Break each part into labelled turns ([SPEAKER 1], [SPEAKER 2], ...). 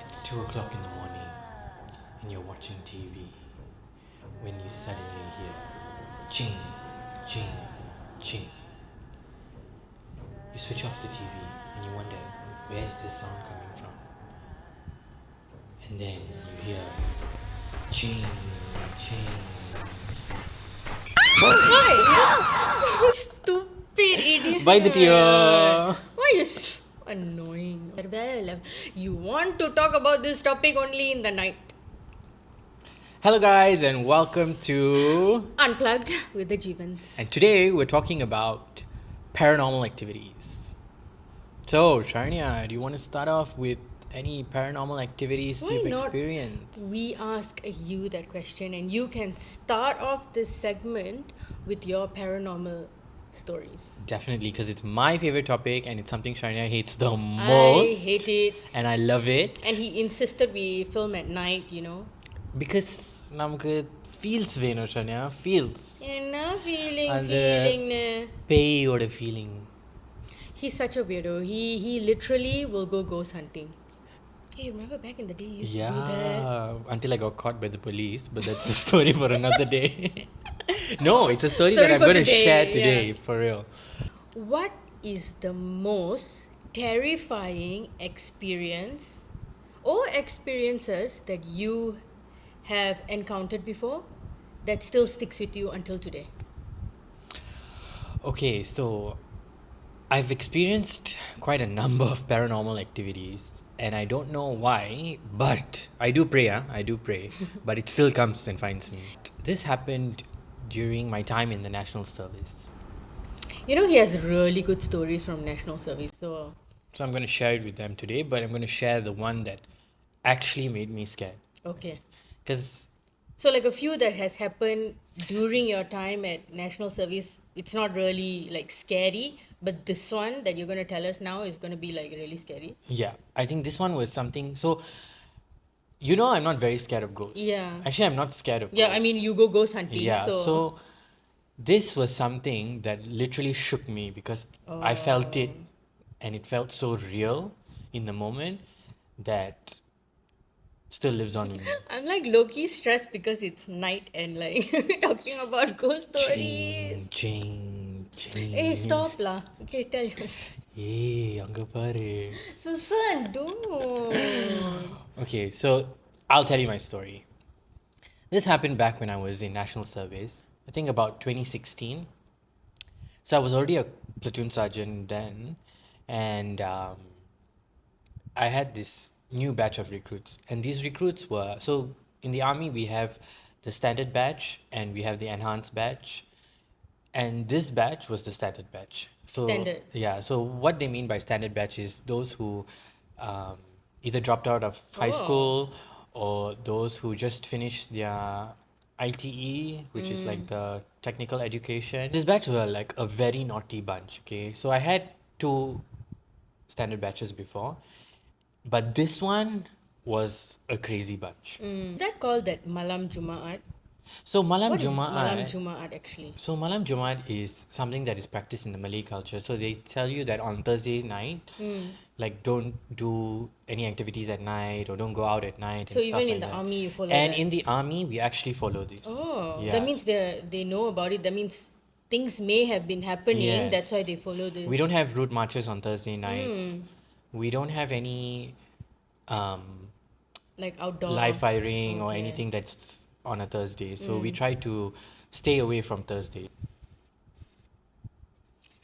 [SPEAKER 1] It's 2 o'clock in the morning and you're watching TV when you suddenly hear ching, ching, ching. You switch off the TV and you wonder, where's this sound coming from? And then you hear ching, ching.
[SPEAKER 2] Why? Stupid idiot.
[SPEAKER 1] Bye the tear.
[SPEAKER 2] Why you so annoying? Well, you want to talk about this topic only in the night.
[SPEAKER 1] Hello guys and welcome to...
[SPEAKER 2] Unplugged with the Jeevans.
[SPEAKER 1] And today we're talking about paranormal activities. So, Sharnia, do you want to start off with any paranormal activities
[SPEAKER 2] Why
[SPEAKER 1] you've
[SPEAKER 2] not?
[SPEAKER 1] experienced?
[SPEAKER 2] We ask you that question, and you can start off this segment with your paranormal stories.
[SPEAKER 1] Definitely, because it's my favorite topic and it's something Sharnia hates the most.
[SPEAKER 2] I hate it.
[SPEAKER 1] And I love it.
[SPEAKER 2] And he insisted we film at night,
[SPEAKER 1] Because நமக்கு feels வேணும் Sharnia, feels.
[SPEAKER 2] என்ன feeling
[SPEAKER 1] அந்த
[SPEAKER 2] feeling
[SPEAKER 1] பேயோட feeling.
[SPEAKER 2] He's such a weirdo. He literally will go ghost hunting. Hey, remember back in the day you used to do that?
[SPEAKER 1] Yeah, until I got caught by the police, but that's a story for another day. No, it's a story that
[SPEAKER 2] Story
[SPEAKER 1] I'm
[SPEAKER 2] for
[SPEAKER 1] going to
[SPEAKER 2] today,
[SPEAKER 1] share today,
[SPEAKER 2] yeah.
[SPEAKER 1] for real.
[SPEAKER 2] What is the most terrifying experience or experiences that you have encountered before that still sticks with you until today?
[SPEAKER 1] Okay, so I've experienced quite a number of paranormal activities, and I don't know why, but I do pray, I do pray, but it still comes and finds me. This happened during my time in the National Service.
[SPEAKER 2] He has really good stories from National Service. So
[SPEAKER 1] So I'm going to share it with them today, but I'm going to share the one that actually made me scared.
[SPEAKER 2] okay.
[SPEAKER 1] Because,
[SPEAKER 2] So like a few that has happened during your time at National Service, it's not really like scary, but this one that you're going to tell us now is going to be like really scary.
[SPEAKER 1] yeah, I think this one was something. So, I'm not very scared of ghosts.
[SPEAKER 2] Yeah.
[SPEAKER 1] Actually, I'm not scared of ghosts.
[SPEAKER 2] Yeah, I mean, you go ghost hunting.
[SPEAKER 1] Yeah,
[SPEAKER 2] So,
[SPEAKER 1] so this was something that literally shook me because I felt it and it felt so real in the moment that still lives on in me.
[SPEAKER 2] I'm like low-key stressed because it's night and like talking about ghost stories.
[SPEAKER 1] Ching, ching.
[SPEAKER 2] Hey, stop lah. Okay, tell your story.
[SPEAKER 1] Hey, அங்க பாரு.
[SPEAKER 2] Susan, don't.
[SPEAKER 1] Okay, so I'll tell you my story. This happened back when I was in national service. I think about 2016. So I was already a platoon sergeant then, and I had this new batch of recruits. And these recruits were, so in the army we have the standard batch and we have the enhanced batch. And this batch was the standard batch. So
[SPEAKER 2] Standard.
[SPEAKER 1] yeah, so what they mean by standard batch is those who either dropped out of high school or those who just finished their ITE, which is like the technical education. This batch were like a very naughty bunch, okay? So I had two standard batches before, but this one was a crazy bunch.
[SPEAKER 2] Is that called that Malam Jumaat?
[SPEAKER 1] So Malam
[SPEAKER 2] What is
[SPEAKER 1] Jumaat.
[SPEAKER 2] Malam Jumaat actually?
[SPEAKER 1] So Malam Jumaat is something that is practiced in the Malay culture. So they tell you that on Thursday night, like don't do any activities at night or don't go out at night.
[SPEAKER 2] So
[SPEAKER 1] and stuff
[SPEAKER 2] even in
[SPEAKER 1] like
[SPEAKER 2] the
[SPEAKER 1] that.
[SPEAKER 2] army you follow
[SPEAKER 1] And
[SPEAKER 2] that?
[SPEAKER 1] in the army, we actually follow this.
[SPEAKER 2] Oh,
[SPEAKER 1] Yeah.
[SPEAKER 2] that means they know about it. That means things may have been happening. That's why
[SPEAKER 1] Yes.
[SPEAKER 2] they follow this.
[SPEAKER 1] We don't have route marches on Thursday nights. We don't have any
[SPEAKER 2] like outdoor.
[SPEAKER 1] live firing or
[SPEAKER 2] Okay.
[SPEAKER 1] anything that's on a Thursday. So we try to stay away from Thursday.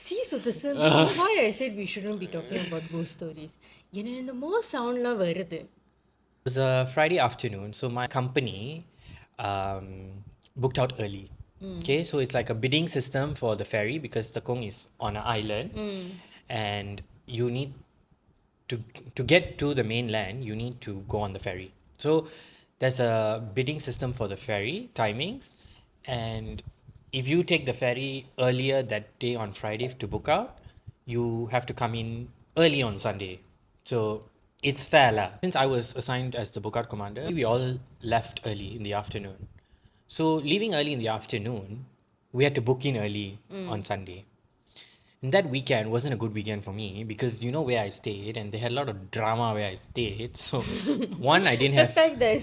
[SPEAKER 2] See, so this is why I said we shouldn't be talking about ghost stories. என்னென்னமோ soundலாம் வருது.
[SPEAKER 1] It was a Friday afternoon, so my company booked out early. Okay, so it's like a bidding system for the ferry because Tekong is on an island, and you need to get to the mainland. You need to go on the ferry. So there's a bidding system for the ferry timings, and if you take the ferry earlier that day on Friday to book out, you have to come in early on Sunday. So it's fair lah. Since I was assigned as the bookout commander, we all left early in the afternoon. So leaving early in the afternoon, we had to book in early on Sunday. that weekend wasn't a good weekend for me because you know where I stayed and they had a lot of drama where I stayed. So one, I didn't
[SPEAKER 2] The
[SPEAKER 1] have.
[SPEAKER 2] fact that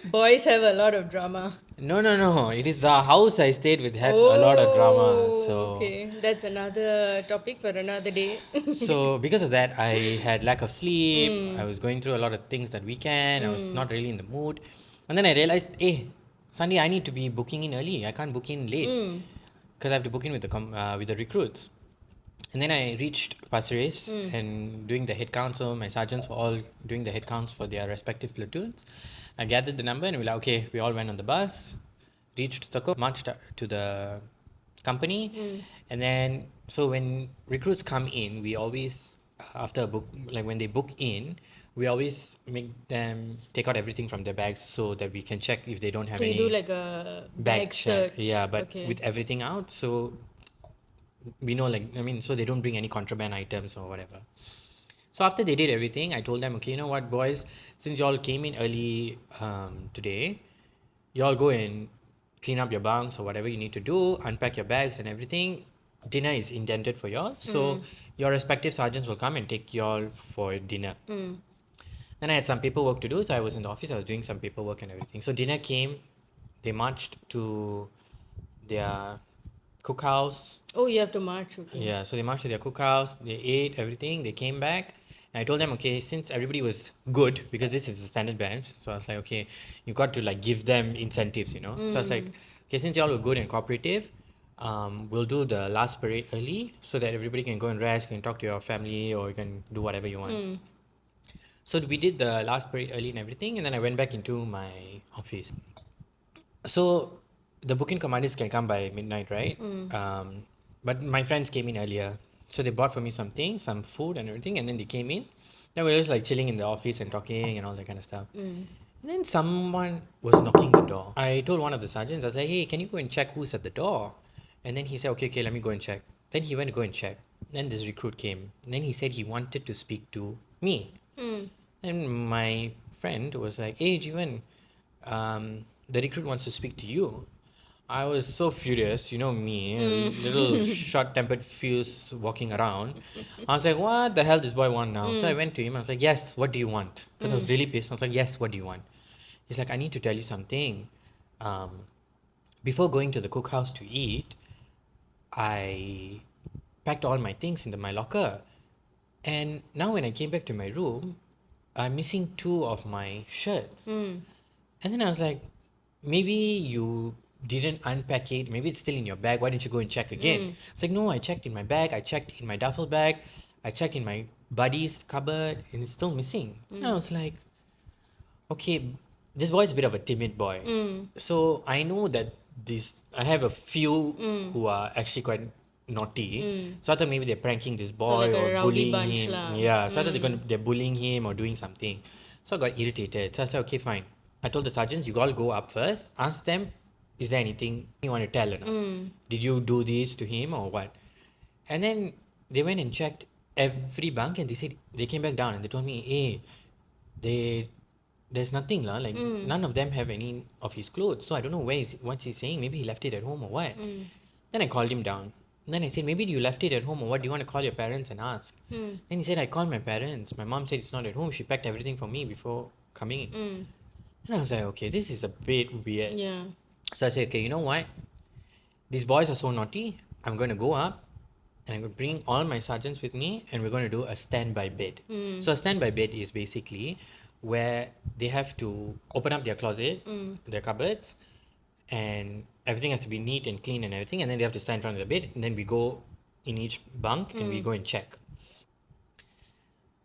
[SPEAKER 2] boys have a lot of drama.
[SPEAKER 1] No. It is the house I stayed with had a lot of drama.
[SPEAKER 2] Oh,
[SPEAKER 1] So
[SPEAKER 2] okay. That's another topic for another day.
[SPEAKER 1] so because of that, I had lack of sleep. I was going through a lot of things that weekend. I was not really in the mood, and then I realized, hey, Sunday I need to be booking in early. I can't book in late because I have to book in with with the recruits. And then I reached Pasir Ris and doing the head counts. So my sergeants were all doing the head counts for their respective platoons. I gathered the number and we were like, okay, we all went on the bus, reached Takko, marched to the company. And then, so when recruits come in, we always, after a book, like when they book in, we always make them take out everything from their bags so that we can check if they don't have
[SPEAKER 2] So you do
[SPEAKER 1] any
[SPEAKER 2] like a
[SPEAKER 1] bag
[SPEAKER 2] bag
[SPEAKER 1] check.
[SPEAKER 2] search.
[SPEAKER 1] Yeah, but
[SPEAKER 2] Okay.
[SPEAKER 1] with everything out. So we know, like, I mean, so they don't bring any contraband items or whatever. So after they did everything, I told them, okay, you know what, boys, since y'all came in early today, y'all go and clean up your bunks or whatever you need to do, unpack your bags and everything. Dinner is intended for y'all. So your respective sergeants will come and take y'all for dinner. Then I had some paperwork to do, so I was in the office, I was doing some paperwork and everything. So dinner came, they marched to their cookhouse.
[SPEAKER 2] Oh, you have to march. Okay.
[SPEAKER 1] Yeah, so they marched to their cookhouse, they ate everything, they came back. And I told them, okay, since everybody was good, because this is a standard bench, so I was like, okay, you got to like give them incentives, you know? So I was like, okay, since y'all were good and cooperative, we'll do the last parade early so that everybody can go and rest, can talk to your family, or you can do whatever you want. So we did the last parade early and everything, and then I went back into my office. So the booking commanders can come by midnight, right? But my friends came in earlier, so they bought for me something, some food and everything, and then they came in. Then we were just like chilling in the office and talking and all that kind of stuff. And then someone was knocking the door. I told one of the sergeants, I was like, "Hey, can you go and check who's at the door?" And then he said, "Okay, let me go and check." Then he went to go and check. Then this recruit came. And then he said he wanted to speak to me. And my friend was like, "Hey, Jivan, the recruit wants to speak to you." I was so furious, you know me, a little short-tempered fuse walking around. I was like, "What the hell does this boy want now?" So I went to him. I was like, "Yes, what do you want?" Because I was really pissed. I was like, "Yes, what do you want?" He's like, "I need to tell you something. Um, before going to the cookhouse to eat, I packed all my things into my locker, and now when I came back to my room, I'm missing two of my shirts." And then I was like, maybe you didn't unpack it. Maybe it's still in your bag. Why didn't you go and check again? It's like, no, I checked in my bag. I checked in my duffel bag. I checked in my buddy's cupboard and it's still missing. And I was like, okay, this boy is a bit of a timid boy. So I know that I have a few who are actually quite naughty. So I thought maybe they're pranking this
[SPEAKER 2] So
[SPEAKER 1] boy
[SPEAKER 2] like
[SPEAKER 1] or
[SPEAKER 2] a rowdy
[SPEAKER 1] bullying
[SPEAKER 2] bunch
[SPEAKER 1] him.
[SPEAKER 2] lah.
[SPEAKER 1] Yeah, so I thought they're bullying him or doing something. So I got irritated. So I said, okay, fine. I told the sergeants, you all go up first, ask them, is there anything you want to tell or not? Did you do this to him or what? And then they went and checked every bunk and they said they came back down and they told me, hey, they there's nothing lah. Like none of them have any of his clothes. So I don't know what's he saying. Maybe he left it at home or what. Then I called him down. And then I said, maybe you left it at home or what? Do you want to call your parents and ask? Then he said, I called my parents. My mom said it's not at home. She packed everything for me before coming in. And I was like, okay, this is a bit weird.
[SPEAKER 2] Yeah.
[SPEAKER 1] So I said, okay, you know what? These boys are so naughty. I'm going to go up and I'm going to bring all my sergeants with me and we're going to do a standby bed. So a standby bed is basically where they have to open up their closet, their cupboards, and everything has to be neat and clean and everything. And then they have to stand in front of the bed. And then we go in each bunk and we go and check.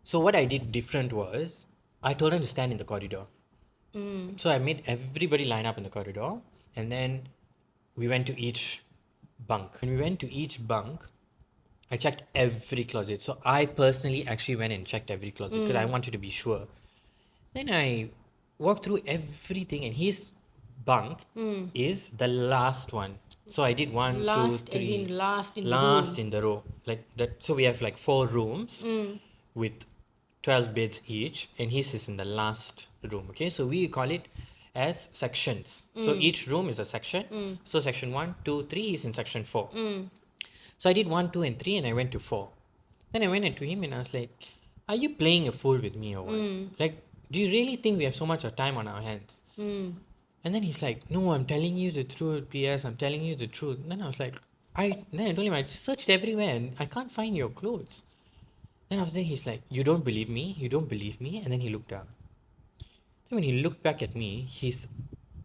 [SPEAKER 1] So what I did different was I told them to stand in the corridor. So I made everybody line up in the corridor and then we went to each bunk. When we went to each bunk, I checked every closet. So I personally actually went and checked every closet because I wanted to be sure. Then I walked through everything and his bunk is the last one. So I did one, two,
[SPEAKER 2] Last, as
[SPEAKER 1] three,
[SPEAKER 2] in last in the
[SPEAKER 1] last
[SPEAKER 2] room.
[SPEAKER 1] in the row. Like that. So we have like 4 rooms with 12 beds each, and his is in the last room. Okay, so we call it as sections. So each room is a section. So section 1, 2, 3 is in section 4. So I did 1, 2, and 3, and I went to 4. Then I went into him and I was like, "Are you playing a fool with me or what? Like, do you really think we have so much of time on our hands?" And then he's like, "No, I'm telling you the truth, PS. I'm telling you the truth." Then I was like, Then I told him I searched everywhere and I can't find your clothes. Then after that, he's like, "You don't believe me? You don't believe me?" And then he looked up. Then when he looked back at me, his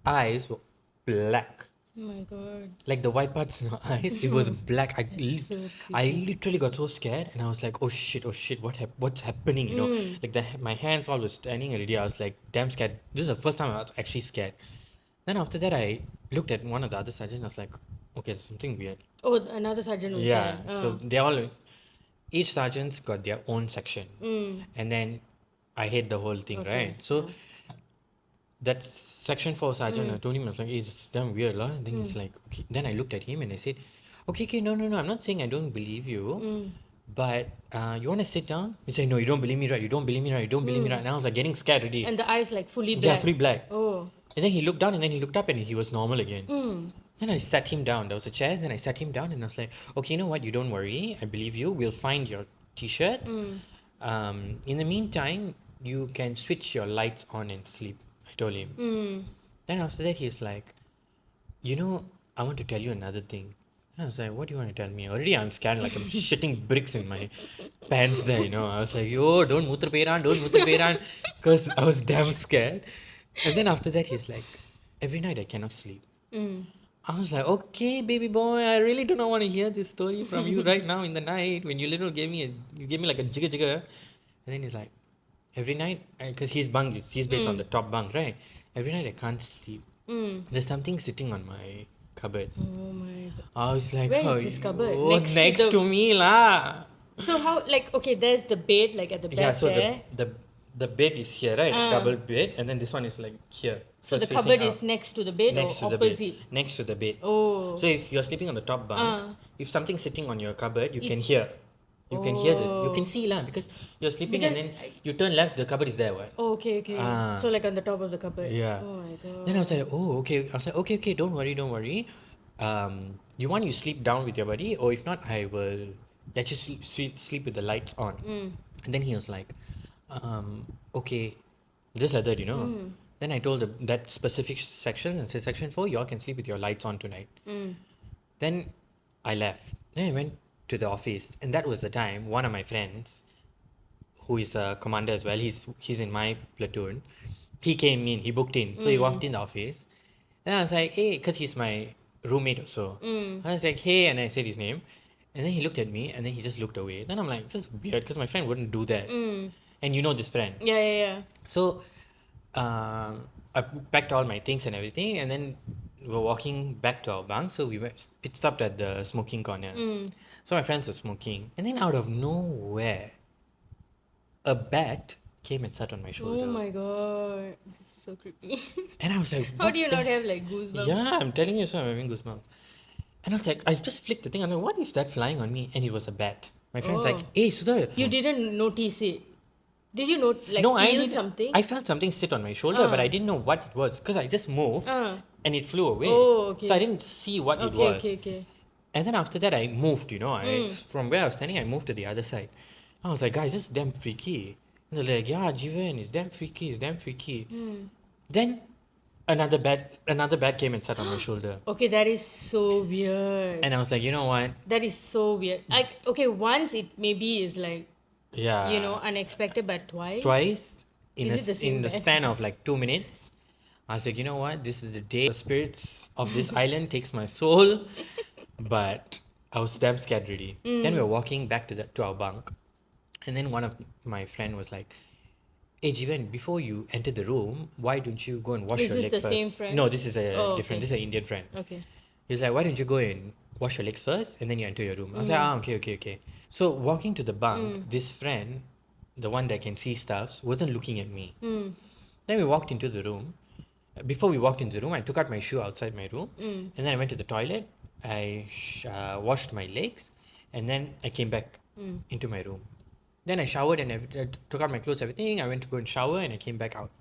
[SPEAKER 1] eyes were black.
[SPEAKER 2] Oh my god.
[SPEAKER 1] Like the white parts in her eyes, it was black.
[SPEAKER 2] So
[SPEAKER 1] I
[SPEAKER 2] creepy.
[SPEAKER 1] literally got so scared, and I was like, oh shit, what's happening? You know, like my hands all was standing already. I was like, damn scared. This is the first time I was actually scared. Then after that, I looked at one of the other sergeants. I was like, okay, there's something weird.
[SPEAKER 2] Oh, another sergeant was
[SPEAKER 1] Yeah.
[SPEAKER 2] there.
[SPEAKER 1] So they all, each sergeant's got their own section, and then I hate the whole thing,
[SPEAKER 2] Okay.
[SPEAKER 1] right? So that section 4 sergeant, I told him, I was like, "Hey, it's damn weird, lah." And then he's like, okay. Then I looked at him and I said, okay, no, I'm not saying I don't believe you, but you want to sit down? He said, no, you don't believe me, right? You don't believe me, right? You don't believe me, right? And I was like getting scared already.
[SPEAKER 2] And the eyes like fully
[SPEAKER 1] Yeah,
[SPEAKER 2] black.
[SPEAKER 1] fully black.
[SPEAKER 2] Oh.
[SPEAKER 1] And then he looked down and then he looked up and he was normal again. Then I sat him down. There was a chair. Then I sat him down and I was like, okay, you know what? You don't worry. I believe you. We'll find your t-shirts. In the meantime, you can switch your lights on and sleep. I told him. Then after that, he's like, you know, I want to tell you another thing. And I was like, what do you want to tell me? Already I'm scared, like I'm shitting bricks in my pants there, you know. I was like, yo, don't mutra peran, don't mutra peran. Because I was damn scared. And then after that, he's like, every night I cannot sleep. I was like, okay, baby boy, I really do not want to hear this story from you right now in the night when you you gave me like a jigger jigger. And then he's like, every night, because his bunk he's based on the top bunk, right? Every night I can't sleep. There's something sitting on my cupboard.
[SPEAKER 2] Oh my god.
[SPEAKER 1] I was like,
[SPEAKER 2] Where
[SPEAKER 1] oh,
[SPEAKER 2] is this cupboard?
[SPEAKER 1] next to me lah.
[SPEAKER 2] So how, like, okay, there's the bed like at the back
[SPEAKER 1] Yeah, so
[SPEAKER 2] there.
[SPEAKER 1] the bed is here, right? Double bed, and then this one is like here.
[SPEAKER 2] So the
[SPEAKER 1] it's facing
[SPEAKER 2] cupboard
[SPEAKER 1] out.
[SPEAKER 2] is next to the bed
[SPEAKER 1] Next to
[SPEAKER 2] or
[SPEAKER 1] the bed.
[SPEAKER 2] opposite?
[SPEAKER 1] Next to the bed.
[SPEAKER 2] Oh.
[SPEAKER 1] So if you're sleeping on the top bunk, if something's sitting on your cupboard, you can hear. You can hear you can see lah because you're sleeping and then you turn left, the cupboard is there, what?
[SPEAKER 2] Oh, okay.
[SPEAKER 1] Ah.
[SPEAKER 2] So like on the top of the cupboard.
[SPEAKER 1] Yeah.
[SPEAKER 2] Oh my god.
[SPEAKER 1] Then I was like, oh, okay. I was like, okay, don't worry. You want you sleep down with your buddy, or if not, I will let you sleep with the lights on. And then he was like, okay, just like that, you know. Then I told that specific section and said, section 4, you all can sleep with your lights on tonight. Then I left. Then I went to the office, and that was the time one of my friends, who is a commander as well, he's in my platoon. He came in, he booked in, so he walked in the office. Then I was like, hey, because he's my roommate also. I was like, hey, and I said his name. And then he looked at me, and then he just looked away. Then I'm like, this is weird, because my friend wouldn't do that. And you know this friend.
[SPEAKER 2] Yeah.
[SPEAKER 1] So I packed all my things and everything, and then we were walking back to our bunk. So we went pit stopped at the smoking corner. So my friends were smoking, and then out of nowhere, a bat came and sat on my shoulder.
[SPEAKER 2] Oh my god. That's so creepy.
[SPEAKER 1] And I was like,
[SPEAKER 2] How
[SPEAKER 1] what
[SPEAKER 2] do you
[SPEAKER 1] the
[SPEAKER 2] not have like goosebumps?
[SPEAKER 1] Yeah, I'm telling you, so I'm having goosebumps. And I was like, I just flicked the thing. I'm like, what is that flying on me? And it was a bat. My friend's like, hey, Sudha.
[SPEAKER 2] You didn't notice it. Did you not like
[SPEAKER 1] No, I
[SPEAKER 2] feel
[SPEAKER 1] didn't.
[SPEAKER 2] something?
[SPEAKER 1] I felt something sit on my shoulder, but I didn't know what it was because I just moved and it flew away.
[SPEAKER 2] Oh, okay.
[SPEAKER 1] So I didn't see what it was.
[SPEAKER 2] Okay.
[SPEAKER 1] And then after that, I moved, you know. From where I was standing, I moved to the other side. I was like, guys, this is damn freaky. And they're like, yeah, Jivan, it's damn freaky. Then another bat came and sat on my shoulder.
[SPEAKER 2] Okay, that is so weird.
[SPEAKER 1] And I was like, you know what?
[SPEAKER 2] That is so weird. Like, okay, once it maybe is like,
[SPEAKER 1] Yeah.
[SPEAKER 2] you know, unexpected, but twice?
[SPEAKER 1] Twice in
[SPEAKER 2] Is it the same
[SPEAKER 1] in the
[SPEAKER 2] bat?
[SPEAKER 1] span of like 2 minutes. I was like, you know what? This is the day the spirits of this island takes my soul. But I was damn scared already. Then we were walking back to our bunk. And then one of my friend was like, hey Jivan, before you enter the room, why don't you go and wash
[SPEAKER 2] Is
[SPEAKER 1] your
[SPEAKER 2] this
[SPEAKER 1] legs
[SPEAKER 2] the
[SPEAKER 1] first?
[SPEAKER 2] same friend?
[SPEAKER 1] No, this is a
[SPEAKER 2] Oh,
[SPEAKER 1] different.
[SPEAKER 2] okay.
[SPEAKER 1] This is an Indian friend.
[SPEAKER 2] Okay.
[SPEAKER 1] He's like, why don't you go and wash your legs first and then you enter your room? I was like, okay. So walking to the bunk, this friend, the one that can see stuff, wasn't looking at me. Then we walked into the room. Before we walked into the room, I took out my shoe outside my room, and then I went to the toilet. I washed my legs, and then I came back into my room. Then I showered and I took out my clothes, everything. I went to go and shower, and I came back out.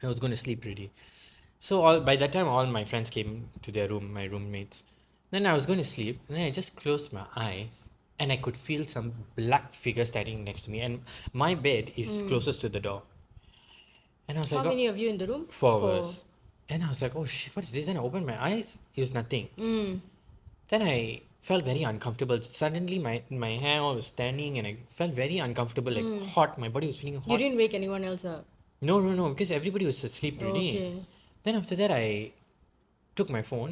[SPEAKER 1] I was going to sleep already. So by that time, all my friends came to their room, my roommates. Then I was going to sleep, and then I just closed my eyes, and I could feel some black figure standing next to me, and my bed is closest to the door. And I was
[SPEAKER 2] How
[SPEAKER 1] like, oh,
[SPEAKER 2] many of you in the room?
[SPEAKER 1] 4 hours. And I was like, oh shit, what is this? And I opened my eyes, it was nothing. Then I felt very uncomfortable. Suddenly, my hair was standing, and I felt very uncomfortable, like hot. My body was feeling
[SPEAKER 2] You
[SPEAKER 1] hot.
[SPEAKER 2] didn't wake anyone else up.
[SPEAKER 1] No, no, no, because everybody was asleep already.
[SPEAKER 2] Okay.
[SPEAKER 1] Then after that, I took my phone,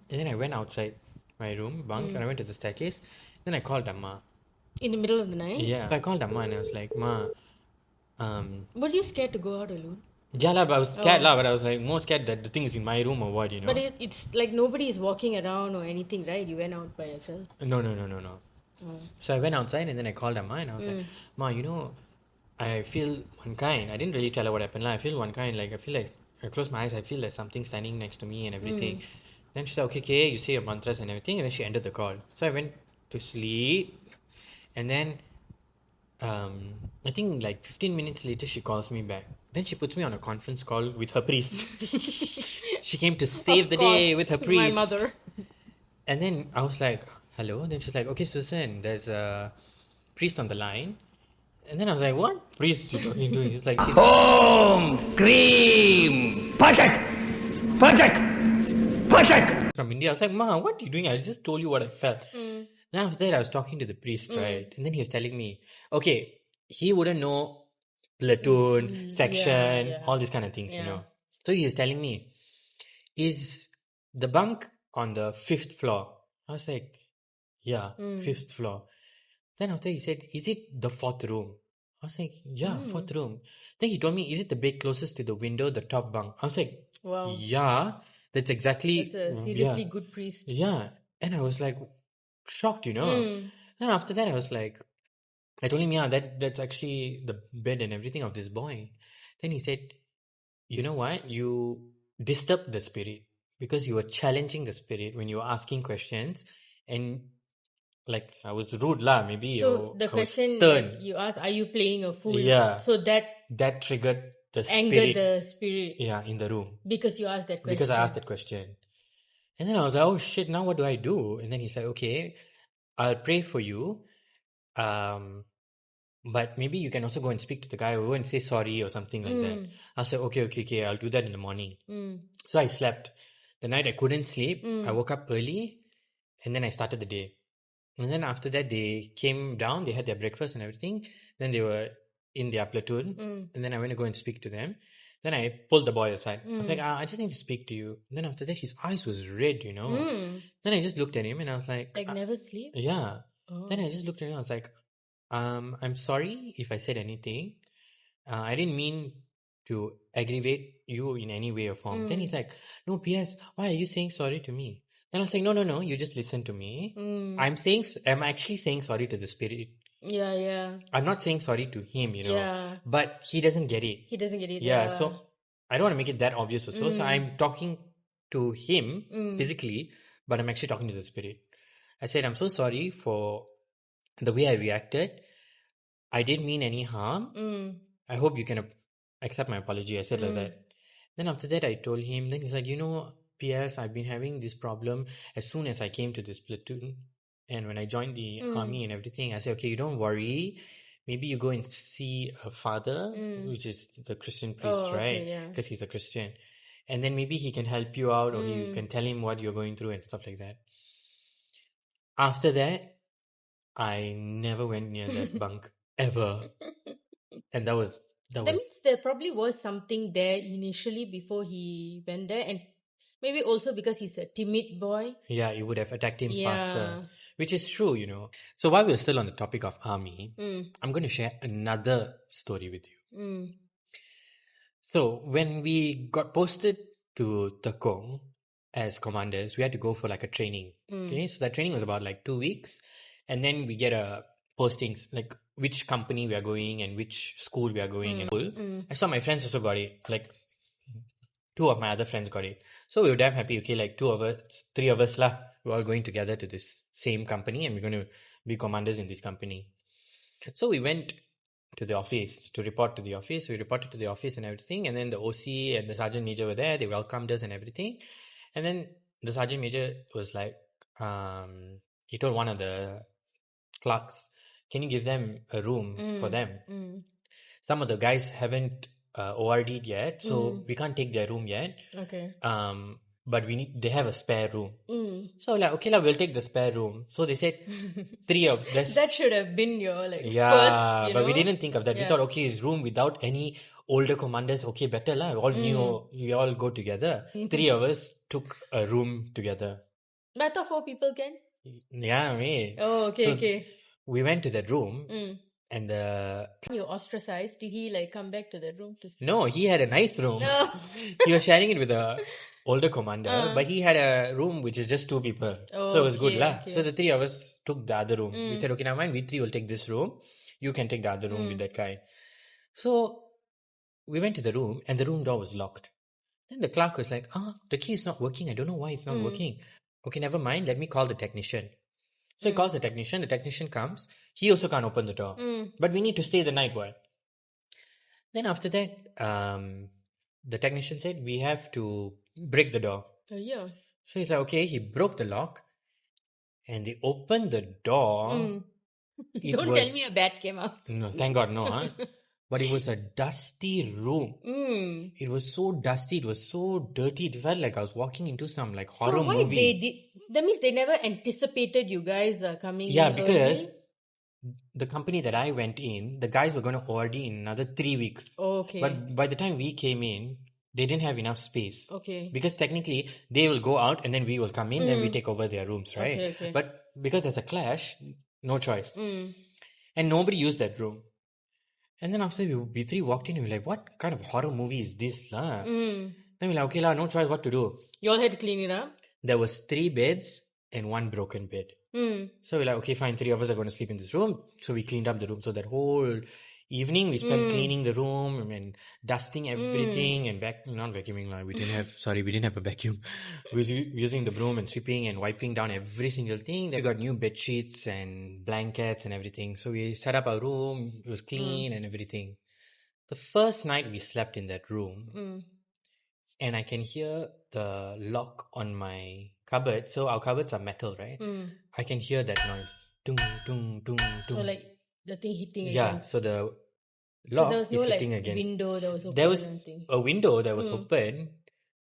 [SPEAKER 1] and then I went outside my room, bunk, and I went to the staircase. Then I called Amma.
[SPEAKER 2] In the middle of the night?
[SPEAKER 1] Yeah. I called Amma and I was like, Ma,
[SPEAKER 2] Were you scared to go out alone?
[SPEAKER 1] yeah, lah, but I was scared,
[SPEAKER 2] Oh.
[SPEAKER 1] lah, but I was like more scared that the thing is in my room or what, you know?
[SPEAKER 2] But it's like nobody is walking around or anything, right? You went out by yourself.
[SPEAKER 1] No, no, no, no, no. So I went outside and then I called Amma and I was like, Ma, I feel one kind. I didn't really tell her what happened. I feel one kind. Like, I feel like I close my eyes, I feel like something standing next to me and everything. Then she said, okay, okay, you say your mantras and everything. And then she ended the call. So I went to sleep. And then I think like 15 minutes later, she calls me back. Then she puts me on a conference call with her priest. She came to save
[SPEAKER 2] Of
[SPEAKER 1] the day with her
[SPEAKER 2] course, my
[SPEAKER 1] priest.
[SPEAKER 2] mother.
[SPEAKER 1] And then I was like, hello? Then she's like, okay, Susan, there's a priest on the line. And then I was like, what priest you talking to? She's like, she's
[SPEAKER 3] Om Cream Patak Patak Patak.
[SPEAKER 1] from India. I was like, Ma, what are you doing? I just told you what I felt. Then after that, I was talking to the priest, right? And then he was telling me, okay, he wouldn't know platoon, section,
[SPEAKER 2] yeah.
[SPEAKER 1] all these kind of things, you
[SPEAKER 2] Yeah.
[SPEAKER 1] know. So he was telling me, is the bunk on the fifth floor? I was like, yeah, fifth floor. Then after he said, is it the fourth room? I was like, yeah, fourth room. Then he told me, is it the bed closest to the window, the top bunk? I was like,
[SPEAKER 2] Wow.
[SPEAKER 1] yeah, that's exactly,
[SPEAKER 2] That's a
[SPEAKER 1] yeah,
[SPEAKER 2] seriously good priest.
[SPEAKER 1] yeah. And I was like, shocked, you know. Then after that, I was like, I told him, yeah, that's actually the bed and everything of this boy. Then he said, you know what? You disturbed the spirit because you were challenging the spirit when you were asking questions, and like I was rude lah, maybe
[SPEAKER 2] So the
[SPEAKER 1] I was
[SPEAKER 2] question
[SPEAKER 1] stern.
[SPEAKER 2] that you asked, are you playing a fool?
[SPEAKER 1] Yeah.
[SPEAKER 2] So that
[SPEAKER 1] That triggered the
[SPEAKER 2] angered
[SPEAKER 1] spirit.
[SPEAKER 2] the spirit
[SPEAKER 1] Yeah, in the room
[SPEAKER 2] because you asked that question.
[SPEAKER 1] because I asked that question. And then I was like, oh shit, now what do I do? And then he's like, okay, I'll pray for you. But maybe you can also go and speak to the guy or go and say sorry or something like that. I was like, okay, I'll do that in the morning. So I slept. The night I couldn't sleep. I woke up early and then I started the day. And then after that, they came down, they had their breakfast and everything. Then they were in their platoon. And then I went to go and speak to them. Then I pulled the boy aside. I was like, I just need to speak to you. And then after that, his eyes was red, you know. Then I just looked at him and I was like,
[SPEAKER 2] Like never sleep?
[SPEAKER 1] yeah. Then I just looked at him. I was like, I'm sorry if I said anything. I didn't mean to aggravate you in any way or form. Then he's like, no, PS, why are you saying sorry to me? Then I was like, no, you just listen to me. I'm actually saying sorry to the spirit.
[SPEAKER 2] Yeah.
[SPEAKER 1] I'm not saying sorry to him, you know.
[SPEAKER 2] Yeah.
[SPEAKER 1] But he doesn't get it.
[SPEAKER 2] He doesn't get it.
[SPEAKER 1] Yeah, so I don't want to make it that obvious also. So I'm talking to him physically, but I'm actually talking to the spirit. I said, I'm so sorry for the way I reacted. I didn't mean any harm. I hope you can accept my apology. I said like that. Then after that, I told him. Then he's like, PS, I've been having this problem as soon as I came to this platoon. And when I joined the army and everything, I said, okay, you don't worry. Maybe you go and see a father, which is the Christian priest,
[SPEAKER 2] Oh, okay,
[SPEAKER 1] right?
[SPEAKER 2] yeah.
[SPEAKER 1] Because he's a Christian. And then maybe he can help you out or you can tell him what you're going through and stuff like that. After that, I never went near that bunk ever. And that was
[SPEAKER 2] That means there probably was something there initially before he went there, and maybe also because he's a timid boy.
[SPEAKER 1] yeah, it would have attacked him
[SPEAKER 2] Yeah.
[SPEAKER 1] faster. Which is true, you know. So while we're still on the topic of army, I'm going to share another story with you. So when we got posted to Tekong as commanders, we had to go for like a training. Okay, so that training was about like 2 weeks, and then we get a postings like which company we are going and which school we are going. And I saw my friends also got it. Like two of my other friends got it. So we were damn happy. Okay, like three of us lah. We're all going together to this same company, and we're going to be commanders in this company. So we went to the office to report to the office. We reported to the office and everything. And then the OC and the sergeant major were there. They welcomed us and everything. And then the sergeant major was like, he told one of the clerks, can you give them a room for them? Some of the guys haven't ORD'd yet, so we can't take their room yet.
[SPEAKER 2] Okay.
[SPEAKER 1] But they have a spare room. So like, okay, we'll take the spare room. So they said three of this.
[SPEAKER 2] That should have been your
[SPEAKER 1] Yeah,
[SPEAKER 2] first, you
[SPEAKER 1] but we
[SPEAKER 2] know.
[SPEAKER 1] didn't think of that. We
[SPEAKER 2] Yeah.
[SPEAKER 1] thought, okay, his room without any older commanders, okay, better lah. All new, we all go together. Three of us took a room together.
[SPEAKER 2] But I thought 4 people can.
[SPEAKER 1] Yeah, me.
[SPEAKER 2] Oh, okay,
[SPEAKER 1] So
[SPEAKER 2] okay.
[SPEAKER 1] we went to that room, and
[SPEAKER 2] You ostracized. Did he like come back to the room to?
[SPEAKER 1] no, he had a nice room.
[SPEAKER 2] No.
[SPEAKER 1] He was sharing it with a older commander, but he had a room which is just 2 people. So it was good
[SPEAKER 2] Okay,
[SPEAKER 1] lah.
[SPEAKER 2] okay.
[SPEAKER 1] So the 3 of us took the other room. We said, okay, now mind, we 3 will take this room. You can take the other room with that guy. So we went to the room and the room door was locked. Then the clerk was like, the key is not working. I don't know why it's not working. Okay, never mind. Let me call the technician. So he calls the technician comes. He also can't open the door. But we need to stay the night, what? Then after that, the technician said, we have to break the door.
[SPEAKER 2] Oh, yeah.
[SPEAKER 1] So he's like, okay, he broke the lock and they opened the door. It
[SPEAKER 2] Don't
[SPEAKER 1] was,
[SPEAKER 2] tell me a bat came out.
[SPEAKER 1] no, thank God, no, huh? But it was a dusty room. It was so dusty, it was so dirty. It felt like I was walking into some like horror
[SPEAKER 2] So why
[SPEAKER 1] movie.
[SPEAKER 2] they did? That means they never anticipated you guys coming.
[SPEAKER 1] Yeah,
[SPEAKER 2] in
[SPEAKER 1] because
[SPEAKER 2] early?
[SPEAKER 1] the company that I went in, the guys were going to ORD in another 3 weeks.
[SPEAKER 2] Okay.
[SPEAKER 1] But by the time we came in, they didn't have enough space.
[SPEAKER 2] Okay.
[SPEAKER 1] Because technically, they will go out and then we will come in, then we take over their rooms, right?
[SPEAKER 2] Okay, okay.
[SPEAKER 1] But because there's a clash, no choice. And nobody used that room. And then after we 3 walked in, we were like, what kind of horror movie is this? La? Then we're like, okay, la, no choice, what to do?
[SPEAKER 2] You all had to clean it up.
[SPEAKER 1] There was 3 beds and 1 broken bed. So we're like, okay, fine, 3 of us are going to sleep in this room. So we cleaned up the room. So that whole evening we spent cleaning the room and dusting everything and not vacuuming. We didn't have a vacuum. We were using the broom and sweeping and wiping down every single thing. Then we got new bed sheets and blankets and everything. So we set up our room. It was clean and everything. The first night we slept in that room and I can hear the lock on my cupboard. So our cupboards are metal, right? I can hear that noise. Tung, tung, tung, tung.
[SPEAKER 2] So like the thing hitting
[SPEAKER 1] Yeah,
[SPEAKER 2] against.
[SPEAKER 1] so the
[SPEAKER 2] So
[SPEAKER 1] lock
[SPEAKER 2] there was no
[SPEAKER 1] is
[SPEAKER 2] like
[SPEAKER 1] hitting against.
[SPEAKER 2] window that was open.
[SPEAKER 1] There was
[SPEAKER 2] or anything.
[SPEAKER 1] a window that was open,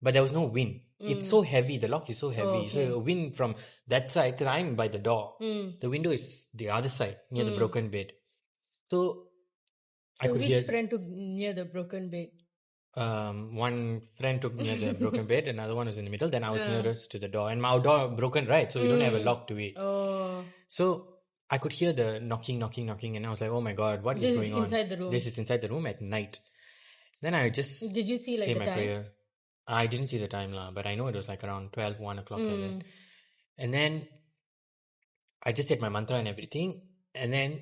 [SPEAKER 1] but there was no wind. It's so heavy. The lock is so heavy.
[SPEAKER 2] okay.
[SPEAKER 1] So a wind from that side, because I'm by the door. The window is the other side, near the broken bed. So I
[SPEAKER 2] So
[SPEAKER 1] could
[SPEAKER 2] which
[SPEAKER 1] hear
[SPEAKER 2] friend took near the broken bed?
[SPEAKER 1] one friend took near the broken bed, another one was in the middle, then I was nearest to the door. And my door broken, right? So we don't have a lock to it.
[SPEAKER 2] Oh.
[SPEAKER 1] So I could hear the knocking, and I was like, oh my god, what
[SPEAKER 2] This
[SPEAKER 1] is
[SPEAKER 2] is
[SPEAKER 1] going on?
[SPEAKER 2] inside the room.
[SPEAKER 1] This is inside the room at night. Then I just
[SPEAKER 2] Did you see like
[SPEAKER 1] say
[SPEAKER 2] the
[SPEAKER 1] my
[SPEAKER 2] time?
[SPEAKER 1] prayer. I didn't see the time, but I know it was like around 12, 1 o'clock. Like that. And then I just said my mantra and everything. And then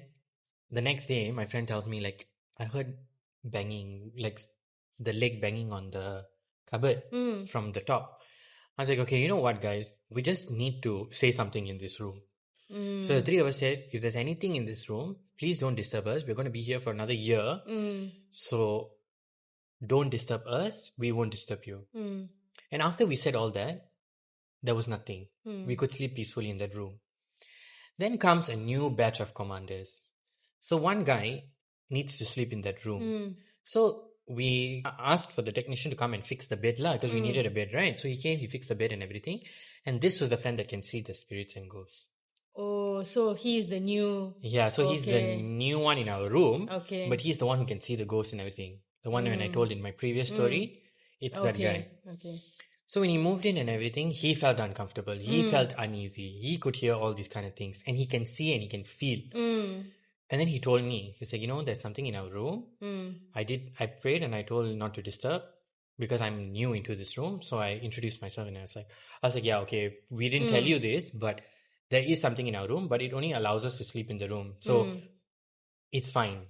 [SPEAKER 1] the next day, my friend tells me, like, I heard banging, like the leg banging on the cupboard from the top. I was like, okay, you know what, guys? We just need to say something in this room. So the 3 of us said, if there's anything in this room, please don't disturb us. We're going to be here for another year. So don't disturb us. We won't disturb you. And after we said all that, there was nothing. We could sleep peacefully in that room. Then comes a new batch of commanders. So one guy needs to sleep in that room. So we asked for the technician to come and fix the bed because we needed a bed, right? So he came, he fixed the bed and everything. And this was the friend that can see the spirits and ghosts.
[SPEAKER 2] Oh, so he's the new.
[SPEAKER 1] Yeah, so he's the new one in our room.
[SPEAKER 2] Okay.
[SPEAKER 1] But he's the one who can see the ghosts and everything. The one when I told in my previous story, it's that guy.
[SPEAKER 2] Okay.
[SPEAKER 1] So when he moved in and everything, he felt uncomfortable. He felt uneasy. He could hear all these kind of things. And he can see and he can feel. And then he told me, he said, there's something in our room. I prayed and I told not to disturb because I'm new into this room. So I introduced myself and I was like, yeah, okay, we didn't tell you this, but there is something in our room, but it only allows us to sleep in the room. So it's fine,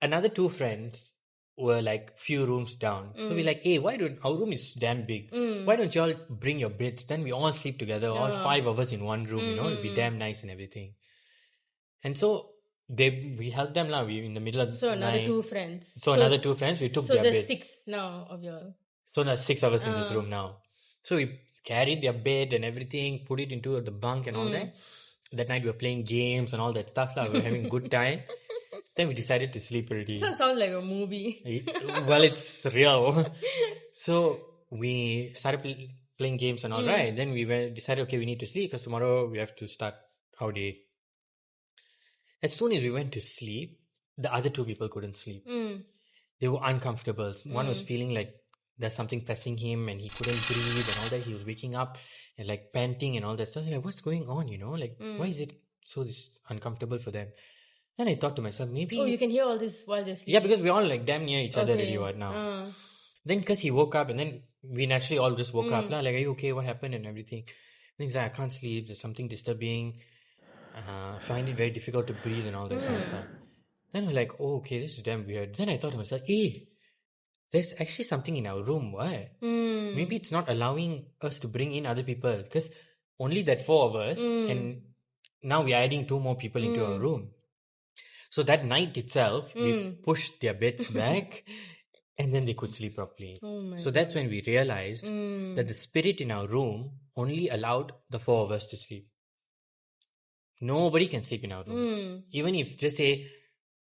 [SPEAKER 1] Another 2 friends were like few rooms down. So we're like, hey, our room is damn big. Why don't you all bring your beds? Then we all sleep together, all 5 of us in one room, it'll be damn nice and everything. And so we helped them we in the middle of
[SPEAKER 2] So
[SPEAKER 1] the
[SPEAKER 2] another
[SPEAKER 1] night.
[SPEAKER 2] 2 friends.
[SPEAKER 1] So another 2 friends, we took
[SPEAKER 2] So
[SPEAKER 1] their
[SPEAKER 2] there's
[SPEAKER 1] beds.
[SPEAKER 2] 6 now of your.
[SPEAKER 1] So there's 6 of us in this room now. So we carried their bed and everything, put it into the bunk and all that. That night we were playing games and all that stuff. We were having a good time. Then we decided to sleep already.
[SPEAKER 2] That sounds like a movie.
[SPEAKER 1] Well, it's real. So we started playing games and all right. Then we decided, okay, we need to sleep because tomorrow we have to start our day. As soon as we went to sleep, the other two people couldn't sleep. They were uncomfortable. One was feeling like there's something pressing him and he couldn't breathe and all that. He was waking up and like panting and all that stuff. Like, what's going on, Like, why is it so uncomfortable for them? Then I thought to myself, maybe...
[SPEAKER 2] Oh, you can hear all this while they're sleeping?
[SPEAKER 1] Yeah, because we're all like damn near each other already
[SPEAKER 2] Okay.
[SPEAKER 1] now. Then because he woke up and then we naturally all just woke up. Like, are you okay? What happened and everything? And he's like, I can't sleep. There's something disturbing. I find it very difficult to breathe and all that kind of stuff. Then we're like, oh, okay, this is damn weird. Then I thought to myself, hey, there's actually something in our room. What? Maybe it's not allowing us to bring in other people because only that 4 of us and now we're adding 2 more people into our room. So that night itself, we pushed their beds back and then they could sleep properly. So that's when we realized that the spirit in our room only allowed the 4 of us to sleep. Nobody can sleep in our room. Even if, just say,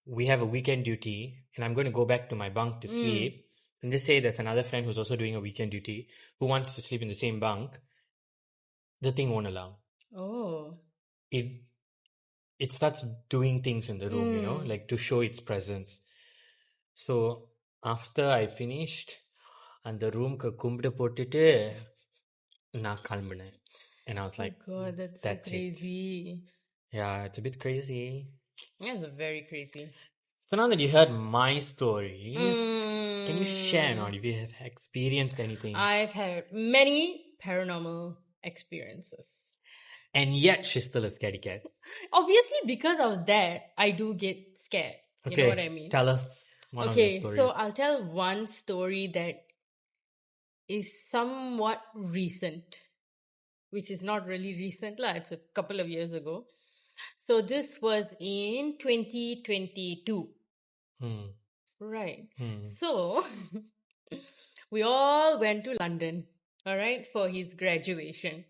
[SPEAKER 1] we have a weekend duty and I'm going to go back to my bunk to sleep, and just say there's another friend who's also doing a weekend duty who wants to sleep in the same bunk, the thing won't allow.
[SPEAKER 2] Oh.
[SPEAKER 1] It starts doing things in the room, like to show its presence. So after I finished, அந்த ரூம்க்கு கும்பிட்டு போட்டுட்டு நான் கிளம்பினேன். And I was like,
[SPEAKER 2] Oh God, that's so
[SPEAKER 1] that's it.
[SPEAKER 2] crazy.
[SPEAKER 1] Yeah, it's a bit crazy.
[SPEAKER 2] That's very crazy.
[SPEAKER 1] So now that you heard my stories, can you share or if you have experienced anything?
[SPEAKER 2] I've had many paranormal experiences.
[SPEAKER 1] And yet she's still a scaredy cat.
[SPEAKER 2] Obviously, because of that, I do get scared. You know what I mean?
[SPEAKER 1] Tell us one of your
[SPEAKER 2] Okay,
[SPEAKER 1] stories.
[SPEAKER 2] so I'll tell one story that is somewhat recent, which is not really recent, it's a couple of years ago. So this was in 2022. Right. So we all went to London, all right, for his graduation.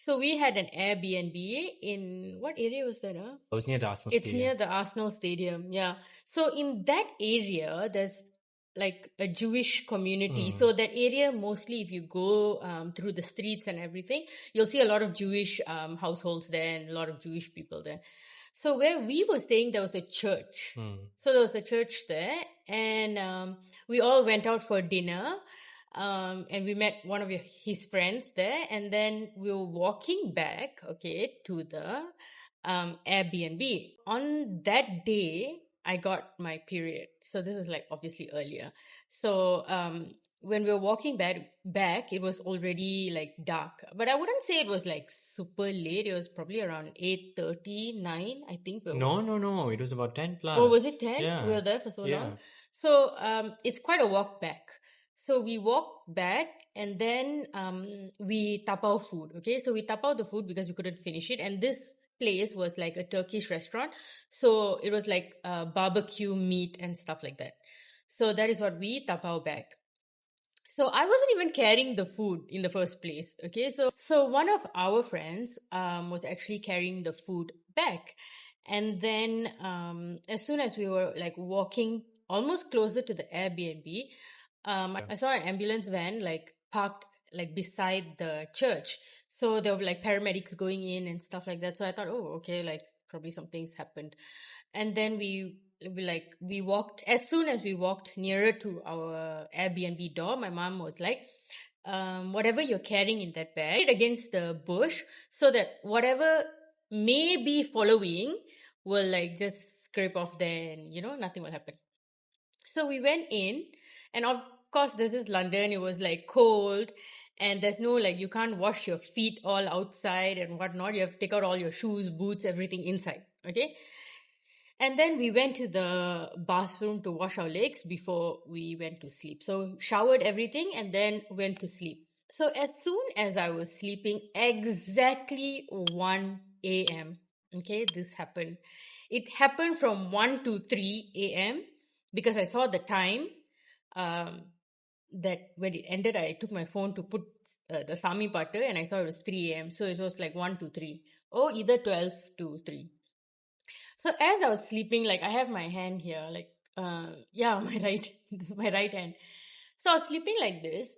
[SPEAKER 2] So we had an Airbnb in what area was that?
[SPEAKER 1] It was near the Arsenal
[SPEAKER 2] It's
[SPEAKER 1] Stadium.
[SPEAKER 2] near the Arsenal Stadium, yeah. So in that area, there's like a Jewish community. So that area, mostly if you go through the streets and everything, you'll see a lot of Jewish households there and a lot of Jewish people there. So where we were staying, there was a church. So there was a church there, and we all went out for dinner. And we met one of his friends there, and then we were walking back, to the Airbnb. On that day, I got my period. So this is like obviously earlier. So when we were walking back, it was already like dark. But I wouldn't say it was like super late. It was probably around 8:39, I think.
[SPEAKER 1] No. It was about 10 plus.
[SPEAKER 2] Oh, was it 10?
[SPEAKER 1] Yeah.
[SPEAKER 2] We were there for so
[SPEAKER 1] Yeah.
[SPEAKER 2] long. So it's quite a walk back. So we walked back and then we tapao food. Okay, so we tapao the food because we couldn't finish it. And this place was like a Turkish restaurant. So it was like barbecue meat and stuff like that. So that is what we tapao back. So I wasn't even carrying the food in the first place. Okay, so one of our friends was actually carrying the food back. And then as soon as we were like walking almost closer to the Airbnb, I saw an ambulance van like parked like beside the church. So there were like paramedics going in and stuff like that. So I thought, oh, okay, like probably something's happened. And then we walked, as soon as we walked nearer to our Airbnb door, my mom was like, whatever you're carrying in that bag, it against the bush so that whatever may be following will like just scrape off there and nothing will happen. So we went in, and of course this is London, it was like cold, and there's no like, you can't wash your feet all outside and whatnot. You have to take out all your shoes, boots, everything inside. Okay. And then we went to the bathroom to wash our legs before we went to sleep. So showered everything and then went to sleep. So as soon as I was sleeping, exactly 1 a.m., okay, this happened. It happened from 1 to 3 a.m. because I saw the time that when it ended, I took my phone to put the Sami Patu, and I saw it was 3 a.m. So it was like 1 to 3, or either 12 to 3. So as I was sleeping, like I have my hand here, like yeah, my right my right hand. So I was sleeping like this,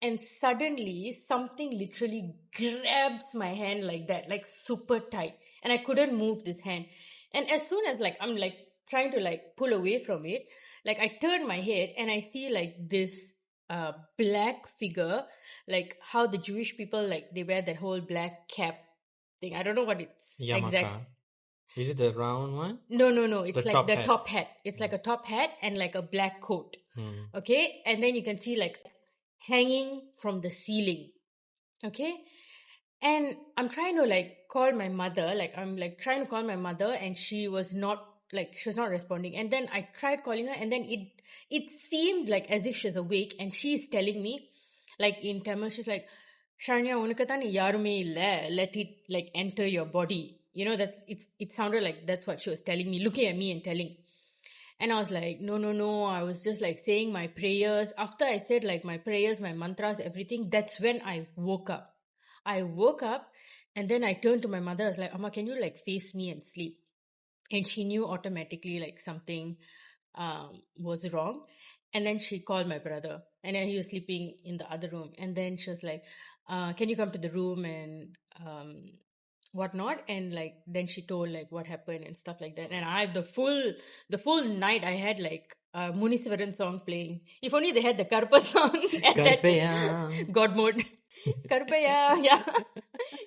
[SPEAKER 2] and suddenly something literally grabs my hand like that, like super tight, and I couldn't move this hand. And as soon as like I'm like trying to like pull away from it, like I turn my head and I see like this black figure, like how the Jewish people like they wear that whole black cap thing. I don't know what it's exact.
[SPEAKER 1] Yamaka. Is it the round one?
[SPEAKER 2] No. It's
[SPEAKER 1] The
[SPEAKER 2] like
[SPEAKER 1] top
[SPEAKER 2] the
[SPEAKER 1] hat.
[SPEAKER 2] top hat. It's like a top hat and like a black coat. Okay. And then you can see like hanging from the ceiling. Okay. And I'm trying to like call my mother. Like I'm like trying to call my mother, and she was not responding. And then I tried calling her, and then it seemed like as if she's awake, and she's telling me, like in Tamil, she's like, Sharnya, unakatani yarume illa, let it like enter your body. You know, that it sounded like that's what she was telling me, looking at me and telling. And I was like, no. I was just like saying my prayers. After I said like my prayers, my mantras, everything, that's when I woke up. I woke up, and then I turned to my mother. I was like, Amma, can you like face me and sleep? And she knew automatically like something was wrong. And then she called my brother, and then he was sleeping in the other room. And then she was like, can you come to the room and whatnot? And like then she told like what happened and stuff like that. And I the full night I had like Munisivaran song playing. If only they had the Karpa song at
[SPEAKER 1] Karpaya.
[SPEAKER 2] that God mode. Karpaya, yeah.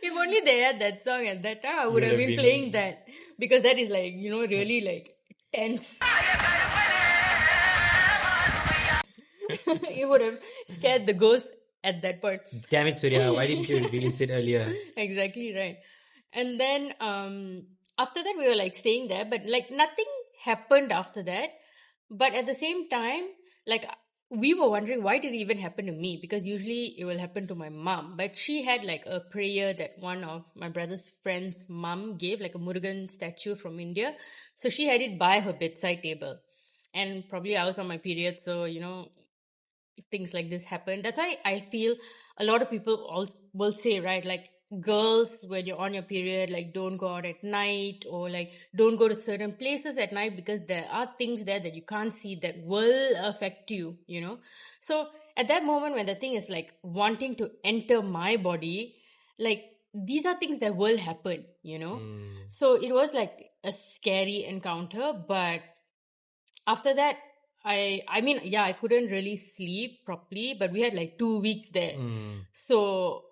[SPEAKER 2] If only they had that song at that time, I would have been playing that, because that is like, you know, really like tense. It would have scared the ghost at that point.
[SPEAKER 1] Damn it, Surya. Why didn't you release it earlier?
[SPEAKER 2] Exactly right. And then after that we were like staying there, but like nothing happened after that. But at the same time, like we were wondering why did it even happen to me, because usually it will happen to my mom. But she had like a prayer that one of my brother's friend's mom gave, like a Murugan statue from India. So she had it by her bedside table. And probably I was on my period, so you know, things like this happen. That's why I feel a lot of people all will say, right, like girls, when you're on your period, like don't go out at night, or like don't go to certain places at night, because there are things there that you can't see that will affect you, you know. So at that moment when the thing is like wanting to enter my body, like these are things that will happen, you know. So it was like a scary encounter. But after that, I mean, yeah, I couldn't really sleep properly, but we had like 2 weeks there. So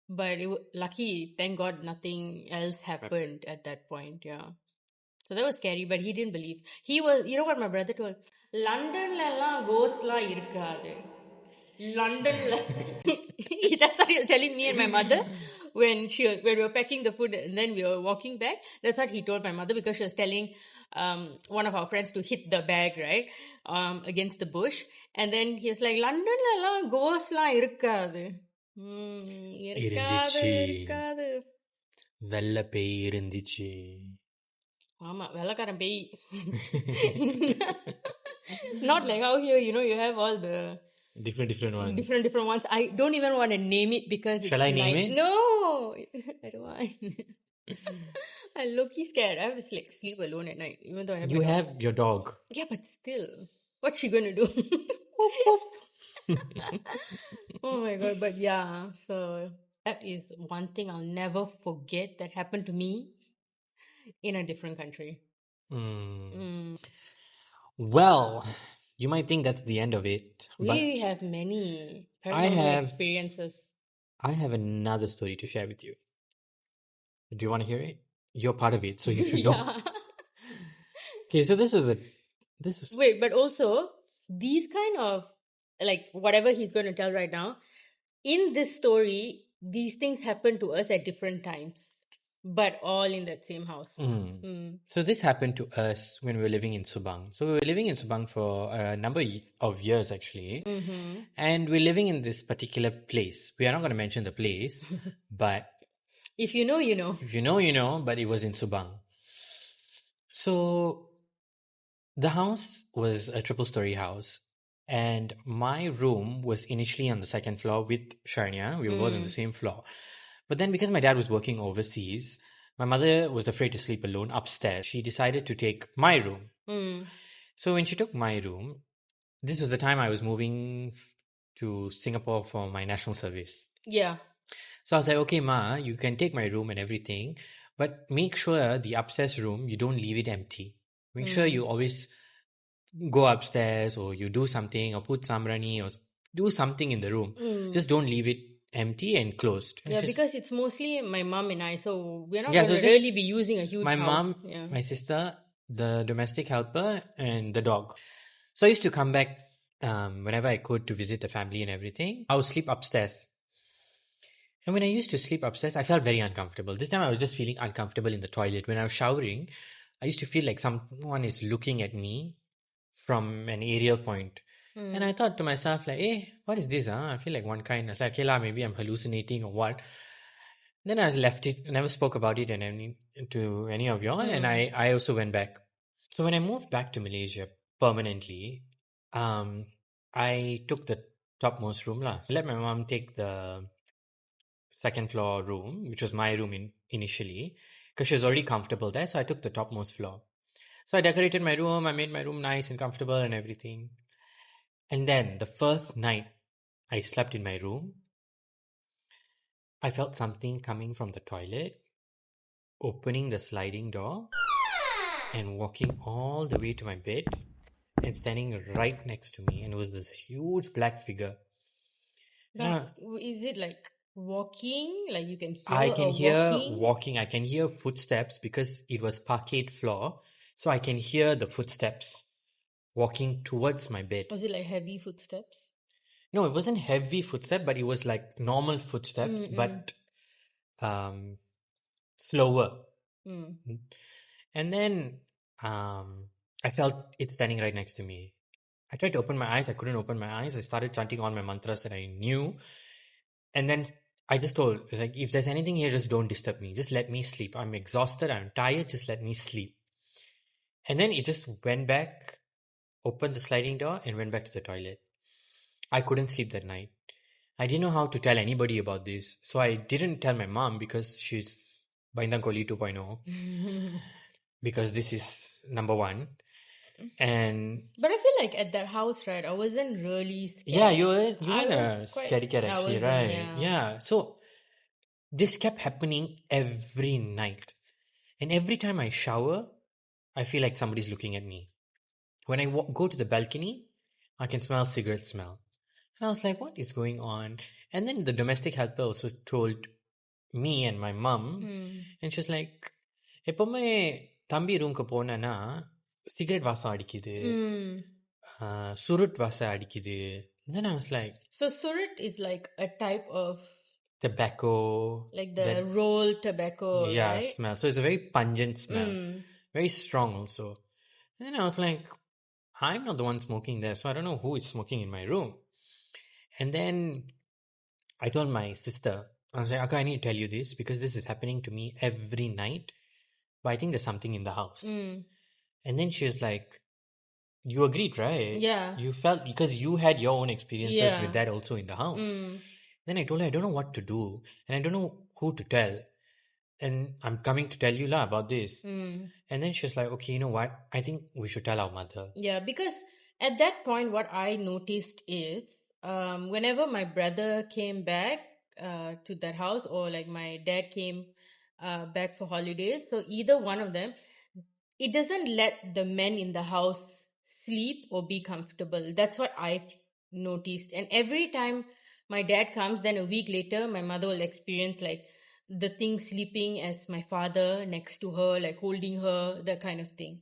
[SPEAKER 2] but lucky, thank God, nothing else happened at that point. Yeah, so that was scary, but he didn't believe. He was, you know what my brother told, Londonல எல்லாம் ghostலாம் இருக்காது. London. That's what he was telling me and my mother when when we were packing the food and then we were walking back. That's what he told my mother, because she was telling one of our friends to hit the bag, right, against the bush. And then he was like, Londonல எல்லாம் ghostலாம் இருக்காது. இருக்காது
[SPEAKER 1] இருந்துச்சு.
[SPEAKER 2] இருக்காது.
[SPEAKER 1] வெள்ளை பேய் இருந்துச்சு.
[SPEAKER 2] ஆமா, வெள்ளக்காரன் பேய். Not like how here, you know, you have all the
[SPEAKER 1] Different ones.
[SPEAKER 2] different ones. I don't even want to name it because
[SPEAKER 1] Shall I name it?
[SPEAKER 2] No, I don't want. I'm low-key scared. I have to like sleep alone at night, even though I have
[SPEAKER 1] You
[SPEAKER 2] my dog.
[SPEAKER 1] have your dog.
[SPEAKER 2] Yeah, but still, what's she gonna do? Oh my god! But yeah, so that is one thing I'll never forget that happened to me in a different country.
[SPEAKER 1] Well, you might think that's the end of it, but
[SPEAKER 2] We have many paranormal experiences.
[SPEAKER 1] I have another story to share with you. Do you want to hear it? You're part of it, so you should know. Okay, so this was
[SPEAKER 2] Wait, but also these kind of like whatever he's going to tell right now, in this story, these things happen to us at different times, but all in that same house.
[SPEAKER 1] So this happened to us when we were living in Subang. So we were living in Subang for a number of years actually, and we're living in this particular place. We are not going to mention the place, but
[SPEAKER 2] If you know, you know.
[SPEAKER 1] if you know, you know. But it was in Subang. So the house was a triple-story house, And my room was initially on the second floor with Sharnia. We were both on the same floor. But then because my dad was working overseas, my mother was afraid to sleep alone upstairs. She decided to take my room. So when she took my room, this was the time I was moving to Singapore for my national service.
[SPEAKER 2] Yeah.
[SPEAKER 1] So I was like, okay, Ma, you can take my room and everything, but make sure the upstairs room, you don't leave it empty. Make sure you always go upstairs or you do something or put samrani or do something in the room. Just don't leave it empty and closed. And
[SPEAKER 2] Yeah,
[SPEAKER 1] she's,
[SPEAKER 2] because it's mostly my mom and I, so we're not
[SPEAKER 1] yeah,
[SPEAKER 2] going
[SPEAKER 1] so
[SPEAKER 2] to
[SPEAKER 1] just
[SPEAKER 2] really be using a huge
[SPEAKER 1] my
[SPEAKER 2] house.
[SPEAKER 1] mom,
[SPEAKER 2] Yeah.
[SPEAKER 1] my sister, the domestic helper, and the dog. So I used to come back whenever I could to visit the family and everything. I would sleep upstairs. And when I used to sleep upstairs, I felt very uncomfortable. This time I was just feeling uncomfortable in the toilet. When I was showering, I used to feel like someone is looking at me from an aerial point. And I thought to myself, like, hey, what is this? Huh? I feel like one kind. I was like, okay, lah, maybe I'm hallucinating or what. Then I left it, never spoke about it to any of y'all, and I also went back. So when I moved back to Malaysia permanently, um, I took the topmost room lah. Let my mom take the second floor room, which was my room initially, because she was already comfortable there. So I took the topmost floor. So I decorated my room. I made my room nice and comfortable and everything. And then the first night I slept in my room, I felt something coming from the toilet, opening the sliding door, and walking all the way to my bed and standing right next to me. And it was this huge black figure.
[SPEAKER 2] But is it like walking? Like you can hear
[SPEAKER 1] I can
[SPEAKER 2] a
[SPEAKER 1] hear
[SPEAKER 2] walking?
[SPEAKER 1] walking. I can hear footsteps because it was parquet floor. So I can hear the footsteps walking towards my bed.
[SPEAKER 2] Was it like heavy footsteps?
[SPEAKER 1] No, it wasn't heavy footstep, but it was like normal footsteps, but slower. And then I felt it standing right next to me. I tried to open my eyes. I couldn't open my eyes. I started chanting all my mantras that I knew. And then I just told, like, if there's anything here, just don't disturb me. Just let me sleep. I'm exhausted. I'm tired. Just let me sleep. And then it just went back, opened the sliding door, and went back to the toilet. I couldn't sleep that night. I didn't know how to tell anybody about this. So I didn't tell my mom because she's Baindangkoli 2.0. Because this is number one. And
[SPEAKER 2] But I feel like at that house, right, I wasn't really scared.
[SPEAKER 1] yeah, you weren't
[SPEAKER 2] I
[SPEAKER 1] a
[SPEAKER 2] was quite-
[SPEAKER 1] scaredy cat
[SPEAKER 2] I
[SPEAKER 1] actually,
[SPEAKER 2] wasn't,
[SPEAKER 1] right?
[SPEAKER 2] yeah.
[SPEAKER 1] Yeah. So this kept happening every night. And every time I shower, I feel like somebody's looking at me. When I go to the balcony, I can smell cigarette smell. And I was like, what is going on? And then the domestic helper also told me and my mom, and she's like, எப்பவுமே தம்பி ரூம்க்கு போனேன்னா cigarette வாசம் அடிக்குது சுருட் வாசம் அடிக்குது. Then I was like,
[SPEAKER 2] So surut is like a type of
[SPEAKER 1] tobacco,
[SPEAKER 2] like the rolled tobacco,
[SPEAKER 1] yeah,
[SPEAKER 2] right?
[SPEAKER 1] smell. So it's a very pungent smell, very strong also. And then I was like, I'm not the one smoking there, so I don't know who is smoking in my room. And then I told my sister, I was like, okay, I need to tell you this because this is happening to me every night, but I think there's something in the house. And then she was like, you agreed, right?
[SPEAKER 2] Yeah.
[SPEAKER 1] You felt, because you had your own experiences
[SPEAKER 2] Yeah.
[SPEAKER 1] with that also in the house. Then I told her, I don't know what to do and I don't know who to tell. And I'm coming to tell you lah about this. And then she was like, okay, you know what? I think we should tell our mother.
[SPEAKER 2] Yeah, because at that point, what I noticed is whenever my brother came back to that house, or like my dad came back for holidays, so either one of them, it doesn't let the men in the house sleep or be comfortable. That's what I've noticed. And every time my dad comes, then a week later, my mother will experience like the thing sleeping as my father next to her, like holding her, that kind of thing.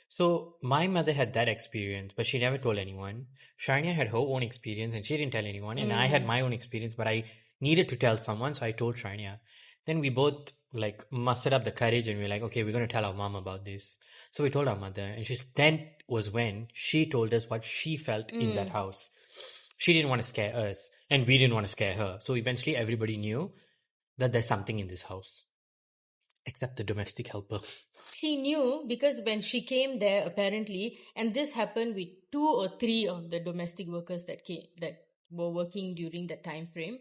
[SPEAKER 1] So my mother had that experience, but she never told anyone. Shania had her own experience and she didn't tell anyone. And I had my own experience, but I needed to tell someone, so I told Shania. Then we both like mustered up the courage and we were like, okay, we're going to tell our mom about this. So we told our mother, and then was when she told us what she felt in that house. She didn't want to scare us, and we didn't want to scare her. So eventually everybody knew that there's something in this house. Except the domestic helper.
[SPEAKER 2] She knew because when she came there, apparently, and this happened with 2 or 3 of the domestic workers that were working during that time frame.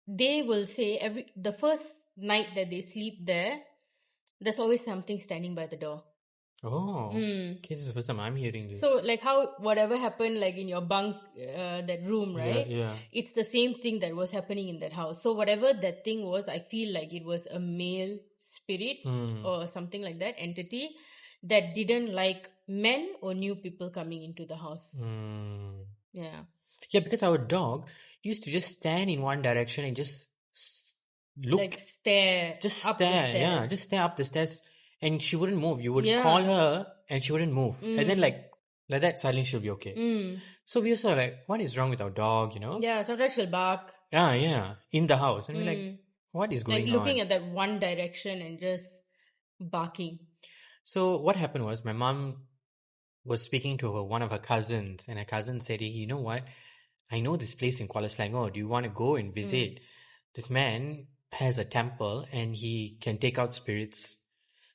[SPEAKER 2] They will say the first night that they sleep there, there's always something standing by the door.
[SPEAKER 1] Oh, okay, this is the first time I'm hearing this.
[SPEAKER 2] So like how whatever happened like in your bunk, that room, right?
[SPEAKER 1] Yeah.
[SPEAKER 2] It's the same thing that was happening in that house. So whatever that thing was, I feel like it was a male spirit or something like that, entity that didn't like men or new people coming into the house. Yeah.
[SPEAKER 1] Yeah, because our dog used to just stand in one direction and just look,
[SPEAKER 2] Like stare
[SPEAKER 1] just
[SPEAKER 2] up the
[SPEAKER 1] stare,
[SPEAKER 2] stairs.
[SPEAKER 1] yeah, just stare up the stairs, and she wouldn't move. You would
[SPEAKER 2] Yeah.
[SPEAKER 1] call her, and she wouldn't move, and then like that, suddenly she'll be okay. So we were sort of like, what is wrong with our dog? You know?
[SPEAKER 2] Yeah, sometimes she'll bark.
[SPEAKER 1] Yeah, in the house, and we're like, what is
[SPEAKER 2] Like
[SPEAKER 1] going
[SPEAKER 2] looking
[SPEAKER 1] on?
[SPEAKER 2] at that one direction and just barking.
[SPEAKER 1] So what happened was my mom was speaking to one of her cousins, and her cousin said, "Hey, you know what? I know this place in Kuala Selangor. Do you want to go and visit? This man has a temple and he can take out spirits."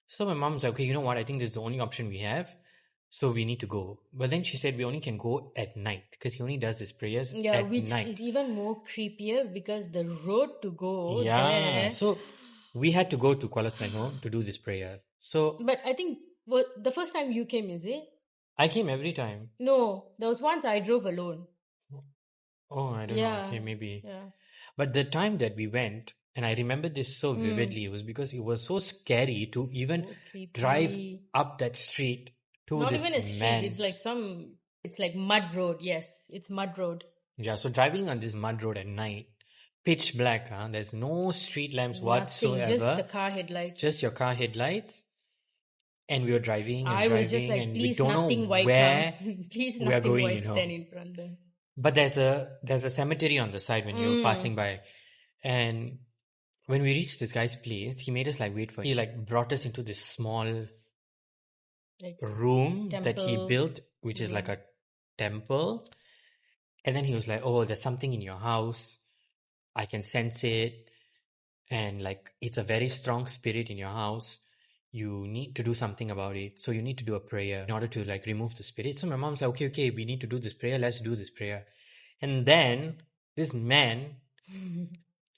[SPEAKER 1] So my mom's like, okay, you know what? I think this is the only option we have. So we need to go. But then she said we only can go at night because he only does his prayers at
[SPEAKER 2] Which
[SPEAKER 1] night.
[SPEAKER 2] is even more creepier because the road to go
[SPEAKER 1] Yeah.
[SPEAKER 2] there.
[SPEAKER 1] So we had to go to Kuala Selangor to do this prayer. So
[SPEAKER 2] But I think the first time you came, is it?
[SPEAKER 1] I came every time.
[SPEAKER 2] No, there was once I drove alone.
[SPEAKER 1] Oh, I don't know. Okay, maybe.
[SPEAKER 2] Yeah.
[SPEAKER 1] But the time that we went, and I remember this so vividly, was because it was so scary to even drive up that street to
[SPEAKER 2] Not
[SPEAKER 1] this
[SPEAKER 2] even a street,
[SPEAKER 1] man's.
[SPEAKER 2] it's like mud road. Yes, it's mud road.
[SPEAKER 1] Yeah, so driving on this mud road at night, pitch black, huh? There's no street lamps
[SPEAKER 2] Nothing,
[SPEAKER 1] whatsoever.
[SPEAKER 2] just the car headlights.
[SPEAKER 1] Just your car headlights. And we were driving and
[SPEAKER 2] I was just
[SPEAKER 1] driving,
[SPEAKER 2] like,
[SPEAKER 1] and we
[SPEAKER 2] please
[SPEAKER 1] don't know
[SPEAKER 2] nothing white
[SPEAKER 1] where
[SPEAKER 2] come. Please
[SPEAKER 1] we are
[SPEAKER 2] nothing
[SPEAKER 1] going,
[SPEAKER 2] white
[SPEAKER 1] you know.
[SPEAKER 2] stand in front there.
[SPEAKER 1] But there's a cemetery on the side when you're passing by. And when we reached this guy's place, he made us like wait for him. He like brought us into this small
[SPEAKER 2] Like
[SPEAKER 1] room that he
[SPEAKER 2] temple
[SPEAKER 1] built, which is like a temple. And then he was like, oh, there's something in your house. I can sense it. And like, it's a very strong spirit in your house. You need to do something about it. So you need to do a prayer in order to like remove the spirit. So my mom's like, okay, we need to do this prayer. Let's do this prayer. And then this man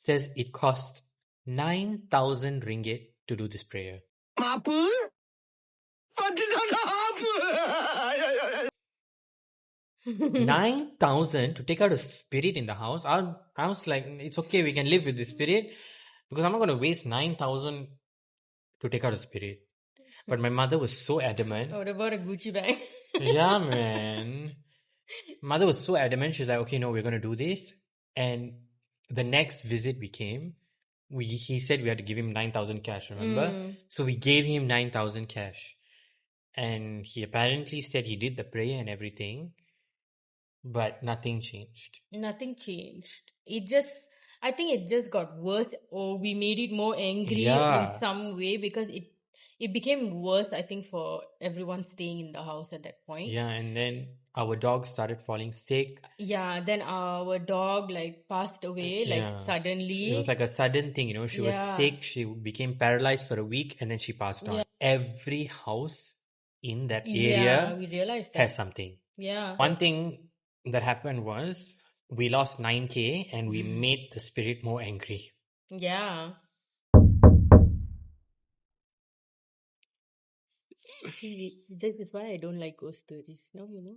[SPEAKER 1] says it cost 9,000 ringgit to do this prayer.
[SPEAKER 3] Apa? Apa?
[SPEAKER 1] 9,000 to take out a spirit in the house. I was like, it's okay, we can live with this spirit because I'm not going to waste 9,000 to take out a spirit. But my mother was so adamant.
[SPEAKER 2] I would have bought a Gucci bag.
[SPEAKER 1] Yeah, man. Mother was so adamant. She's like, okay, no, we're going to do this. And the next visit we came, he said we had to give him 9,000 cash, remember? So we gave him 9,000 cash. And he apparently said he did the prayer and everything, but nothing changed.
[SPEAKER 2] Nothing changed. I think it just got worse, or we made it more angry
[SPEAKER 1] Yeah.
[SPEAKER 2] in some way because it became worse, I think, for everyone staying in the house at that point.
[SPEAKER 1] Yeah, and then our dog started falling sick.
[SPEAKER 2] Yeah, then our dog like passed away like suddenly.
[SPEAKER 1] It was like a sudden thing, you know. She was sick, she became paralyzed for a week, and then she passed on. Every house in that area
[SPEAKER 2] we realized that.
[SPEAKER 1] has something.
[SPEAKER 2] Yeah.
[SPEAKER 1] One thing that happened was we lost 9K and we made the spirit more angry.
[SPEAKER 2] Yeah. See, this is why I don't like ghost stories. Now you know.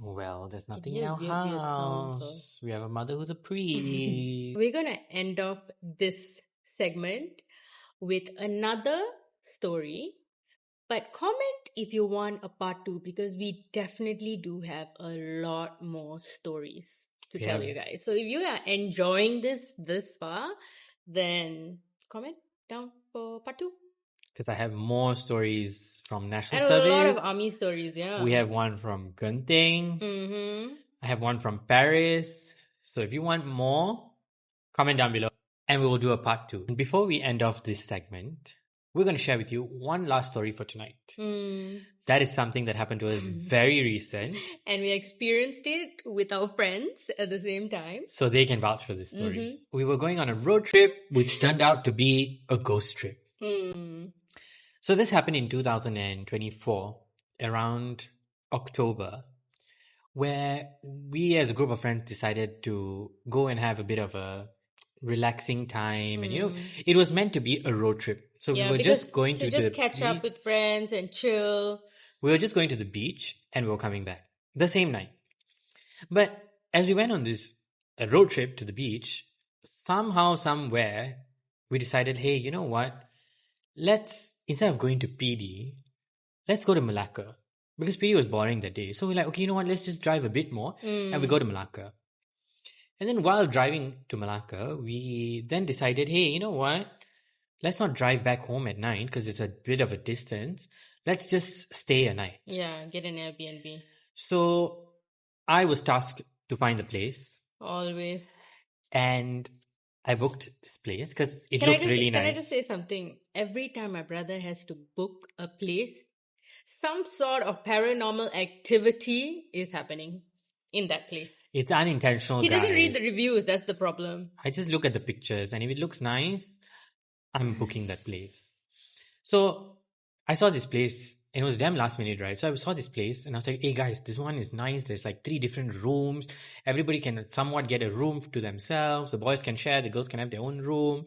[SPEAKER 1] Well, there's nothing
[SPEAKER 2] hear
[SPEAKER 1] in our
[SPEAKER 2] weird sounds,
[SPEAKER 1] house. We have a mother who's a priest.
[SPEAKER 2] We're gonna end off this segment with another story. But comment if you want a part 2 because we definitely do have a lot more stories to tell you guys. So if you are enjoying this far, then comment down for part 2.
[SPEAKER 1] Because I have more stories from National
[SPEAKER 2] And
[SPEAKER 1] Service.
[SPEAKER 2] a lot of army stories, yeah.
[SPEAKER 1] We have one from Genting. I have one from Paris. So if you want more, comment down below and we will do a part 2. And before we end off this segment, we're going to share with you one last story for tonight. That is something that happened to us very recent.
[SPEAKER 2] And we experienced it with our friends at the same time.
[SPEAKER 1] So they can vouch for this story. We were going on a road trip, which turned out to be a ghost trip. So this happened in 2024, around October, where we as a group of friends decided to go and have a bit of a relaxing time. And, it was meant to be a road trip. So we
[SPEAKER 2] Yeah,
[SPEAKER 1] were
[SPEAKER 2] because
[SPEAKER 1] just going
[SPEAKER 2] to
[SPEAKER 1] to
[SPEAKER 2] just
[SPEAKER 1] the
[SPEAKER 2] catch up with friends and chill.
[SPEAKER 1] beach and we were coming back the same night. But as we went on this road trip to the beach, somehow, somewhere, we decided, hey, you know what? Let's, instead of going to PD, let's go to Malacca. Because PD was boring that day. So we're like, okay, you know what? Let's just drive a bit more and we go to Malacca. And then while driving to Malacca, we then decided, hey, you know what? Let's not drive back home at night because it's a bit of a distance. Let's just stay a night.
[SPEAKER 2] Yeah, get an Airbnb.
[SPEAKER 1] So I was tasked to find the place
[SPEAKER 2] Always.
[SPEAKER 1] and I booked this place because it
[SPEAKER 2] Can I
[SPEAKER 1] looked
[SPEAKER 2] just
[SPEAKER 1] really
[SPEAKER 2] can I
[SPEAKER 1] nice.
[SPEAKER 2] just say something? Every time my brother has to book a place, some sort of paranormal activity is happening in that place.
[SPEAKER 1] It's unintentional,
[SPEAKER 2] He doesn't read
[SPEAKER 1] guys.
[SPEAKER 2] the reviews, that's the problem.
[SPEAKER 1] I just look at the pictures and if it looks nice, I'm booking that place. So I saw this place and it was damn last minute, right? So I saw this place and I was like, hey guys, this one is nice. There's like 3 different rooms. Everybody can somewhat get a room to themselves. The boys can share, the girls can have their own room.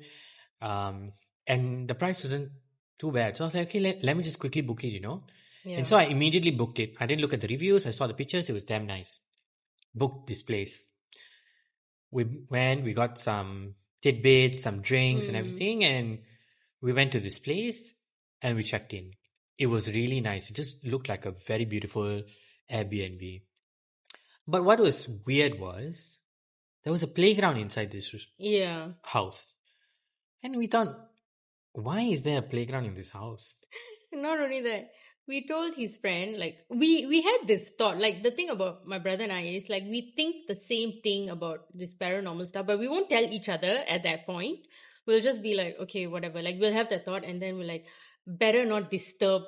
[SPEAKER 1] And the price wasn't too bad. So I was like, okay, let me just quickly book it,
[SPEAKER 2] Yeah.
[SPEAKER 1] And so I immediately booked it. I didn't look at the reviews. I saw the pictures. It was damn nice. Booked this place. We went, we got some tidbits, some drinks and everything. And we went to this place and we checked in. It was really nice. It just looked like a very beautiful Airbnb. But what was weird was there was a playground inside this
[SPEAKER 2] Yeah.
[SPEAKER 1] house. And we thought, why is there a playground in this house?
[SPEAKER 2] Not only that, we told his friend, like, we had this thought, like, the thing about my brother and I is, like, we think the same thing about this paranormal stuff, but we won't tell each other at that point. We'll just be like, okay, whatever. Like, we'll have that thought, and then we're like, better not disturb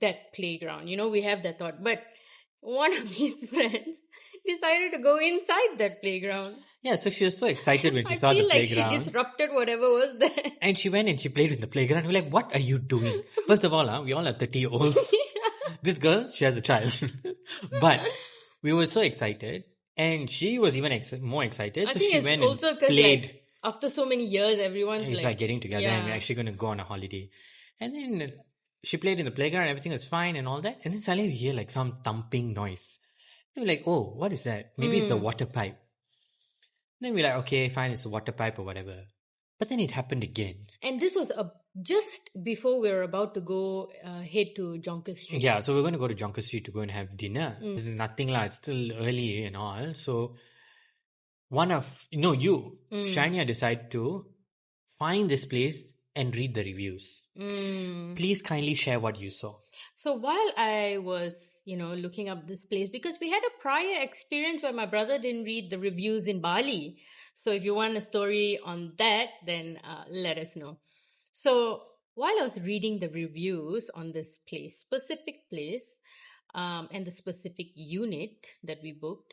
[SPEAKER 2] that playground. We have that thought. But one of his friends decided to go inside that playground.
[SPEAKER 1] Yeah, so she was so excited when she
[SPEAKER 2] I
[SPEAKER 1] saw the
[SPEAKER 2] feel like
[SPEAKER 1] playground.
[SPEAKER 2] she disrupted whatever was there.
[SPEAKER 1] And she went and she played in the playground. We're like, what are you doing? First of all, we all are 30-year-olds. This girl, she has a child. But we were so excited. And she was even more excited.
[SPEAKER 2] I
[SPEAKER 1] So
[SPEAKER 2] think
[SPEAKER 1] she
[SPEAKER 2] it's
[SPEAKER 1] went
[SPEAKER 2] also
[SPEAKER 1] and
[SPEAKER 2] because,
[SPEAKER 1] played.
[SPEAKER 2] like, after so many years, everyone's
[SPEAKER 1] It's like getting together and we're
[SPEAKER 2] yeah.
[SPEAKER 1] actually going to go on a holiday. And then she played in the playground. Everything was fine and all that. And then suddenly we hear like some thumping noise. And we're like, oh, what is that? Maybe it's the water pipe. Then we're like, okay, fine, it's a water pipe or whatever. But then it happened again.
[SPEAKER 2] And this was just before we were about to go head to Jonker Street.
[SPEAKER 1] Yeah, so we're going to go to Jonker Street to go and have dinner. This is nothing lah. It's still early and all. So Shania decided to find this place and read the reviews. Please kindly share what you saw.
[SPEAKER 2] So while I was, looking up this place, because we had a prior experience where my brother didn't read the reviews in Bali. So if you want a story on that, then let us know. So while I was reading the reviews on this specific place, and the specific unit that we booked,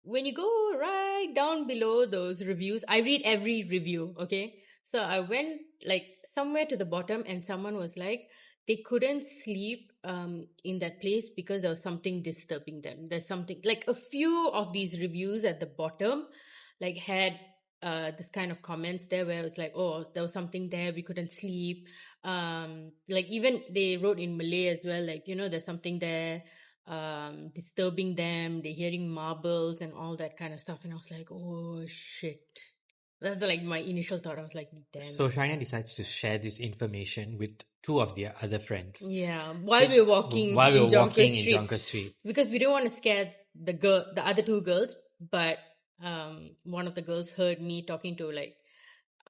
[SPEAKER 2] when you go right down below those reviews, I read every review, okay? So I went like somewhere to the bottom and someone was like, they couldn't sleep in that place because there was something disturbing them. There's something, like a few of these reviews at the bottom, like had this kind of comments there where it was like, oh, there was something there, we couldn't sleep. Like even they wrote in Malay as well, like, there's something there disturbing them, they're hearing marbles and all that kind of stuff. And I was like, oh shit. That's like my initial thought. I was like, damn.
[SPEAKER 1] So Shania decides to share this information with 2 of their other friends.
[SPEAKER 2] Yeah, while we were walking in Jonker Street. Because we didn't want to scare the other 2 girls, but one of the girls heard me talking to like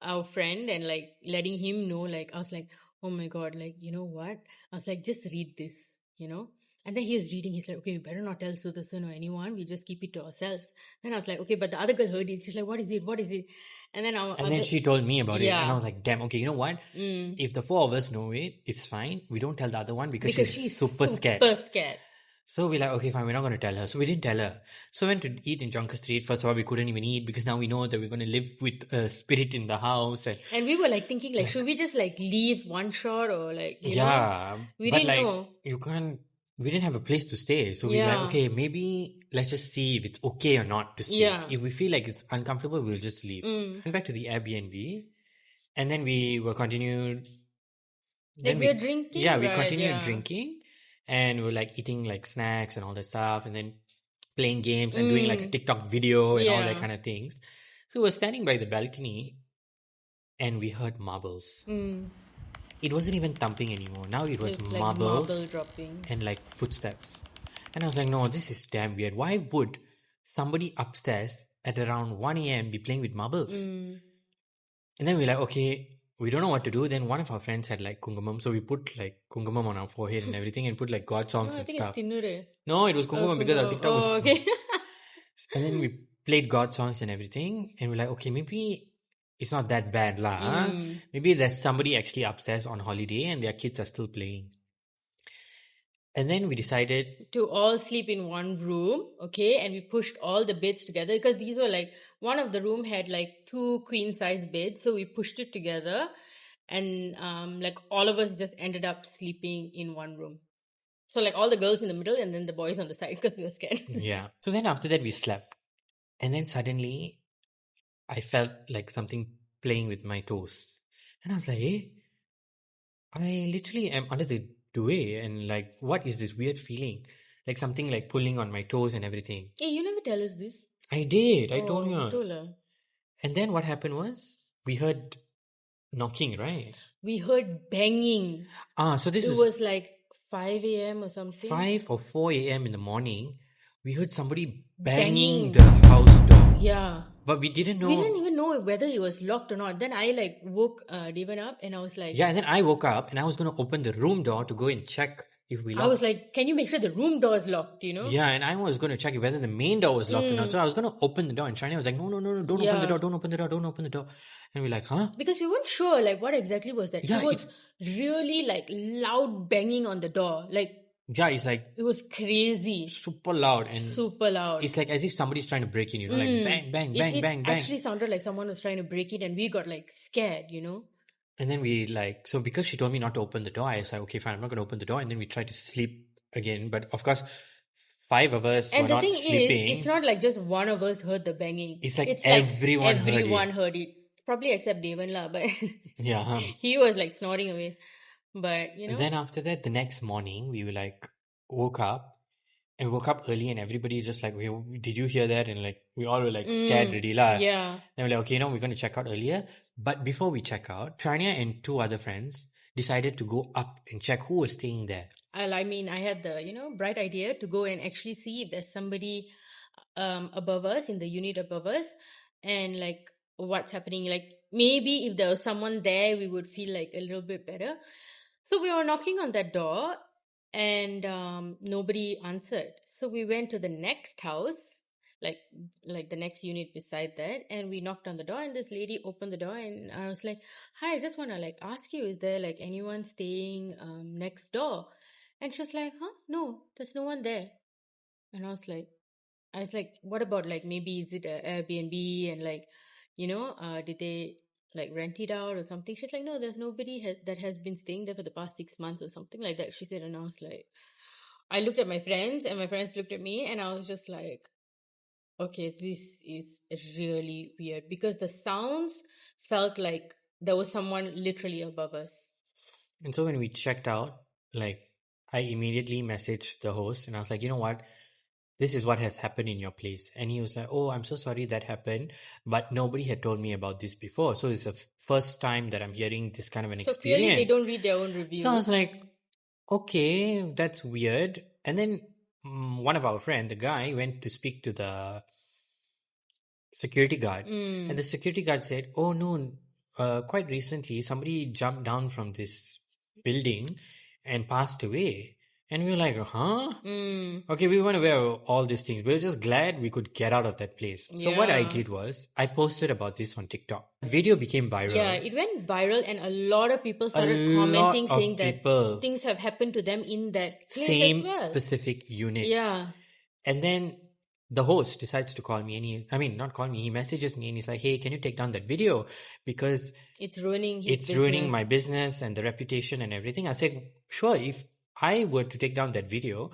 [SPEAKER 2] our friend and like letting him know, like I was like, oh my god, like, you know what? I was like, just read this, And then he was reading, he's like, okay, we better not tell Sudarshan or anyone, we just keep it to ourselves. Then I was like, okay, but the other girl heard it, she's like, what is it? What is it? And then
[SPEAKER 1] she told me about it,
[SPEAKER 2] Yeah.
[SPEAKER 1] and I was like, damn, okay, you know what? If the 4 of us know it, it's fine. We don't tell the other one because she's super scared. So we're like, okay, fine, we're not going to tell her. So we didn't tell her. So we went to eat in Jonker Street. First of all, we couldn't even eat because now we know that we're going to live with a spirit in the house.
[SPEAKER 2] And we were like thinking, like, should we just like leave one shot or like,
[SPEAKER 1] yeah,
[SPEAKER 2] we
[SPEAKER 1] but
[SPEAKER 2] didn't
[SPEAKER 1] like,
[SPEAKER 2] know.
[SPEAKER 1] you can't we didn't have a place to stay. So we were like,
[SPEAKER 2] Yeah.
[SPEAKER 1] okay, maybe let's just see if it's okay or not to stay.
[SPEAKER 2] Yeah.
[SPEAKER 1] If we feel like it's uncomfortable, we'll just leave. Went back to the Airbnb, and then we were continued.
[SPEAKER 2] Like
[SPEAKER 1] Then
[SPEAKER 2] we're drinking,
[SPEAKER 1] we
[SPEAKER 2] right?
[SPEAKER 1] continued
[SPEAKER 2] Yeah.
[SPEAKER 1] drinking, and we were like eating like snacks and all that stuff, and then playing games and doing like a TikTok video and all that
[SPEAKER 2] Yeah.
[SPEAKER 1] kind of things. So we're standing by the balcony, and we heard marbles. It wasn't even thumping anymore. Now it was
[SPEAKER 2] It's like
[SPEAKER 1] marble
[SPEAKER 2] marble dropping.
[SPEAKER 1] and like footsteps. And I was like, no, this is damn weird. Why would somebody upstairs at around 1 a.m. be playing with marbles? And then we're like, okay, we don't know what to do. Then one of our friends had like kungumam. So we put like kungumam on our forehead and everything and put like God songs
[SPEAKER 2] No, I
[SPEAKER 1] and
[SPEAKER 2] think
[SPEAKER 1] stuff.
[SPEAKER 2] it's Tinure.
[SPEAKER 1] No, it was kungumam because our TikTok was.
[SPEAKER 2] Oh, okay.
[SPEAKER 1] And then we played God songs and everything. And we're like, okay, maybe it's not that bad lah. Maybe there's somebody actually upstairs on holiday and their kids are still playing. And then we decided
[SPEAKER 2] To all sleep in one room, okay, and we pushed all the beds together because these were like one of the room had like 2 queen size beds, so we pushed it together, and like all of us just ended up sleeping in one room. So like all the girls in the middle and then the boys on the side because we were scared.
[SPEAKER 1] yeah. So then after that we slept. And then suddenly I felt like something playing with my toes. And I was like, hey, I literally am under the duvet and like what is this weird feeling? Like something like pulling on my toes and everything.
[SPEAKER 2] Hey, you never tell us this.
[SPEAKER 1] I did. I told
[SPEAKER 2] You
[SPEAKER 1] you.
[SPEAKER 2] told her.
[SPEAKER 1] And then what happened was we heard knocking, right?
[SPEAKER 2] We heard banging.
[SPEAKER 1] So this
[SPEAKER 2] It
[SPEAKER 1] was
[SPEAKER 2] was like 5 a.m. or something.
[SPEAKER 1] 5 or 4 a.m. in the morning. We heard somebody
[SPEAKER 2] Banging.
[SPEAKER 1] banging the house door.
[SPEAKER 2] Yeah.
[SPEAKER 1] But we didn't know.
[SPEAKER 2] We didn't even know whether it was locked or not. Then I like woke Devon up and I was like,
[SPEAKER 1] Yeah, and then I woke up and I was going to open the room door to go and check if we locked.
[SPEAKER 2] I was like, can you make sure the room door is locked,
[SPEAKER 1] Yeah, and I was going to check whether the main door was locked or not. So I was going to open the door and Shania was like, no, don't open the
[SPEAKER 2] Yeah.
[SPEAKER 1] door, don't open the door, don't open the door. And we're like, huh?
[SPEAKER 2] Because we weren't sure like what exactly was that.
[SPEAKER 1] Yeah,
[SPEAKER 2] It was really like loud banging on the door. Like
[SPEAKER 1] Yeah, it's like
[SPEAKER 2] it was crazy.
[SPEAKER 1] super loud and
[SPEAKER 2] Super loud.
[SPEAKER 1] it's like as if somebody's trying to break in, you know, like bang, bang, bang,
[SPEAKER 2] It
[SPEAKER 1] bang, bang.
[SPEAKER 2] actually sounded like someone was trying to break it and we got like scared, you know.
[SPEAKER 1] And then we like, so because she told me not to open the door, I was like, okay, fine, I'm not going to open the door. And then we tried to sleep again. But of course, 5 of us
[SPEAKER 2] And
[SPEAKER 1] were
[SPEAKER 2] the
[SPEAKER 1] not
[SPEAKER 2] thing
[SPEAKER 1] sleeping.
[SPEAKER 2] is, it's not like just one of us heard the banging.
[SPEAKER 1] It's like everyone
[SPEAKER 2] heard it. Probably except Devon lah, but
[SPEAKER 1] Yeah.
[SPEAKER 2] he was like snoring away. But you know.
[SPEAKER 1] And then after that, the next morning, we were like, woke up early and everybody just like, okay, did you hear that? And like, we all were like scared already lah.
[SPEAKER 2] Yeah.
[SPEAKER 1] Then we're like, okay, we're going to check out earlier. But before we check out, Trania and 2 other friends decided to go up and check who was staying there.
[SPEAKER 2] I mean, I had the, bright idea to go and actually see if there's somebody above us, in the unit above us, and like what's happening. Like maybe if there was someone there, we would feel like a little bit better. So we were knocking on that door and nobody answered. So we went to the next house, like the next unit beside that, and we knocked on the door and this lady opened the door and I was like, hi, I just want to like ask you, is there like anyone staying next door? And she was like, huh? No, there's no one there. And I was like, what about like maybe is it a Airbnb and like, did they like rent it out or something? She's like, no, there's nobody that has been staying there for the past 6 months or something like that. She said, and I was like, I looked at my friends and my friends looked at me and I was just like, okay, this is really weird because the sounds felt like there was someone literally above us.
[SPEAKER 1] And so when we checked out, like I immediately messaged the host and I was like, you know what? This is what has happened in your place. And he was like, oh, I'm so sorry that happened, but nobody had told me about this before. So it's the first time that I'm hearing this kind of an experience.
[SPEAKER 2] So clearly they don't read their own reviews.
[SPEAKER 1] So I was like, okay, that's weird. And then one of our friends, the guy, went to speak to the security guard. And the security guard said, oh no, quite recently somebody jumped down from this building and passed away. And we were like, huh? Okay, we weren't aware of all these things. We were just glad we could get out of that place. So what I did was, I posted about this on TikTok. The video became viral.
[SPEAKER 2] Yeah, it went viral and a lot of people started commenting saying that things have happened to them in that place
[SPEAKER 1] same
[SPEAKER 2] as well.
[SPEAKER 1] specific unit.
[SPEAKER 2] Yeah.
[SPEAKER 1] And then the host decides to call me and he messages me and he's like, hey, can you take down that video? Because
[SPEAKER 2] it's ruining
[SPEAKER 1] ruining my business and the reputation and everything. I said, sure, if I were to take down that video,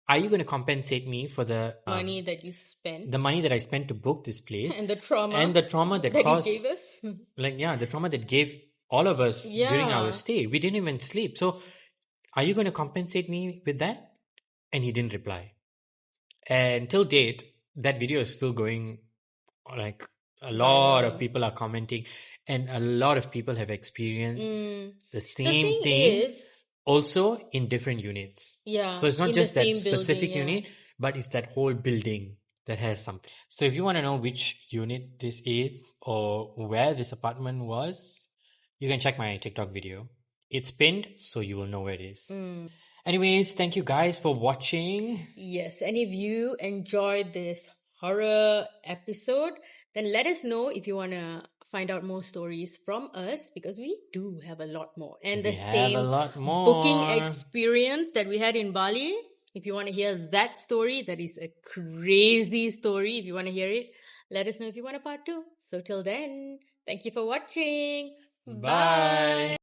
[SPEAKER 1] are you going to compensate me for the
[SPEAKER 2] Money that you spent
[SPEAKER 1] the money that I spent to book this place
[SPEAKER 2] and the trauma
[SPEAKER 1] and the trauma that
[SPEAKER 2] that you
[SPEAKER 1] caused,
[SPEAKER 2] gave us.
[SPEAKER 1] like, yeah, the trauma that gave all of us during our
[SPEAKER 2] Yeah.
[SPEAKER 1] stay? We didn't even sleep. So, are you going to compensate me with that? And he didn't reply. And till date, that video is still going, like, a lot of
[SPEAKER 2] Viral.
[SPEAKER 1] people are commenting, and a lot of people have experienced the
[SPEAKER 2] The
[SPEAKER 1] same
[SPEAKER 2] thing
[SPEAKER 1] thing
[SPEAKER 2] is,
[SPEAKER 1] also in different units.
[SPEAKER 2] yeah,
[SPEAKER 1] So it's not
[SPEAKER 2] in the
[SPEAKER 1] just that
[SPEAKER 2] same building,
[SPEAKER 1] specific
[SPEAKER 2] yeah.
[SPEAKER 1] unit, but it's that whole building that has something. So if you want to know which unit this is or where this apartment was, you can check my TikTok video. It's pinned, so you will know where it is. Anyways, thank you guys for watching.
[SPEAKER 2] Yes, and if you enjoyed this horror episode, then let us know if you want to find out more stories from us, because we do have a lot more. And
[SPEAKER 1] We
[SPEAKER 2] the
[SPEAKER 1] have a
[SPEAKER 2] same
[SPEAKER 1] lot
[SPEAKER 2] booking
[SPEAKER 1] more.
[SPEAKER 2] experience that we had in Bali, if you want to hear that story, that is a crazy story. If you want to hear it, let us know if you want a part 2. So till then, thank you for watching.
[SPEAKER 1] Bye.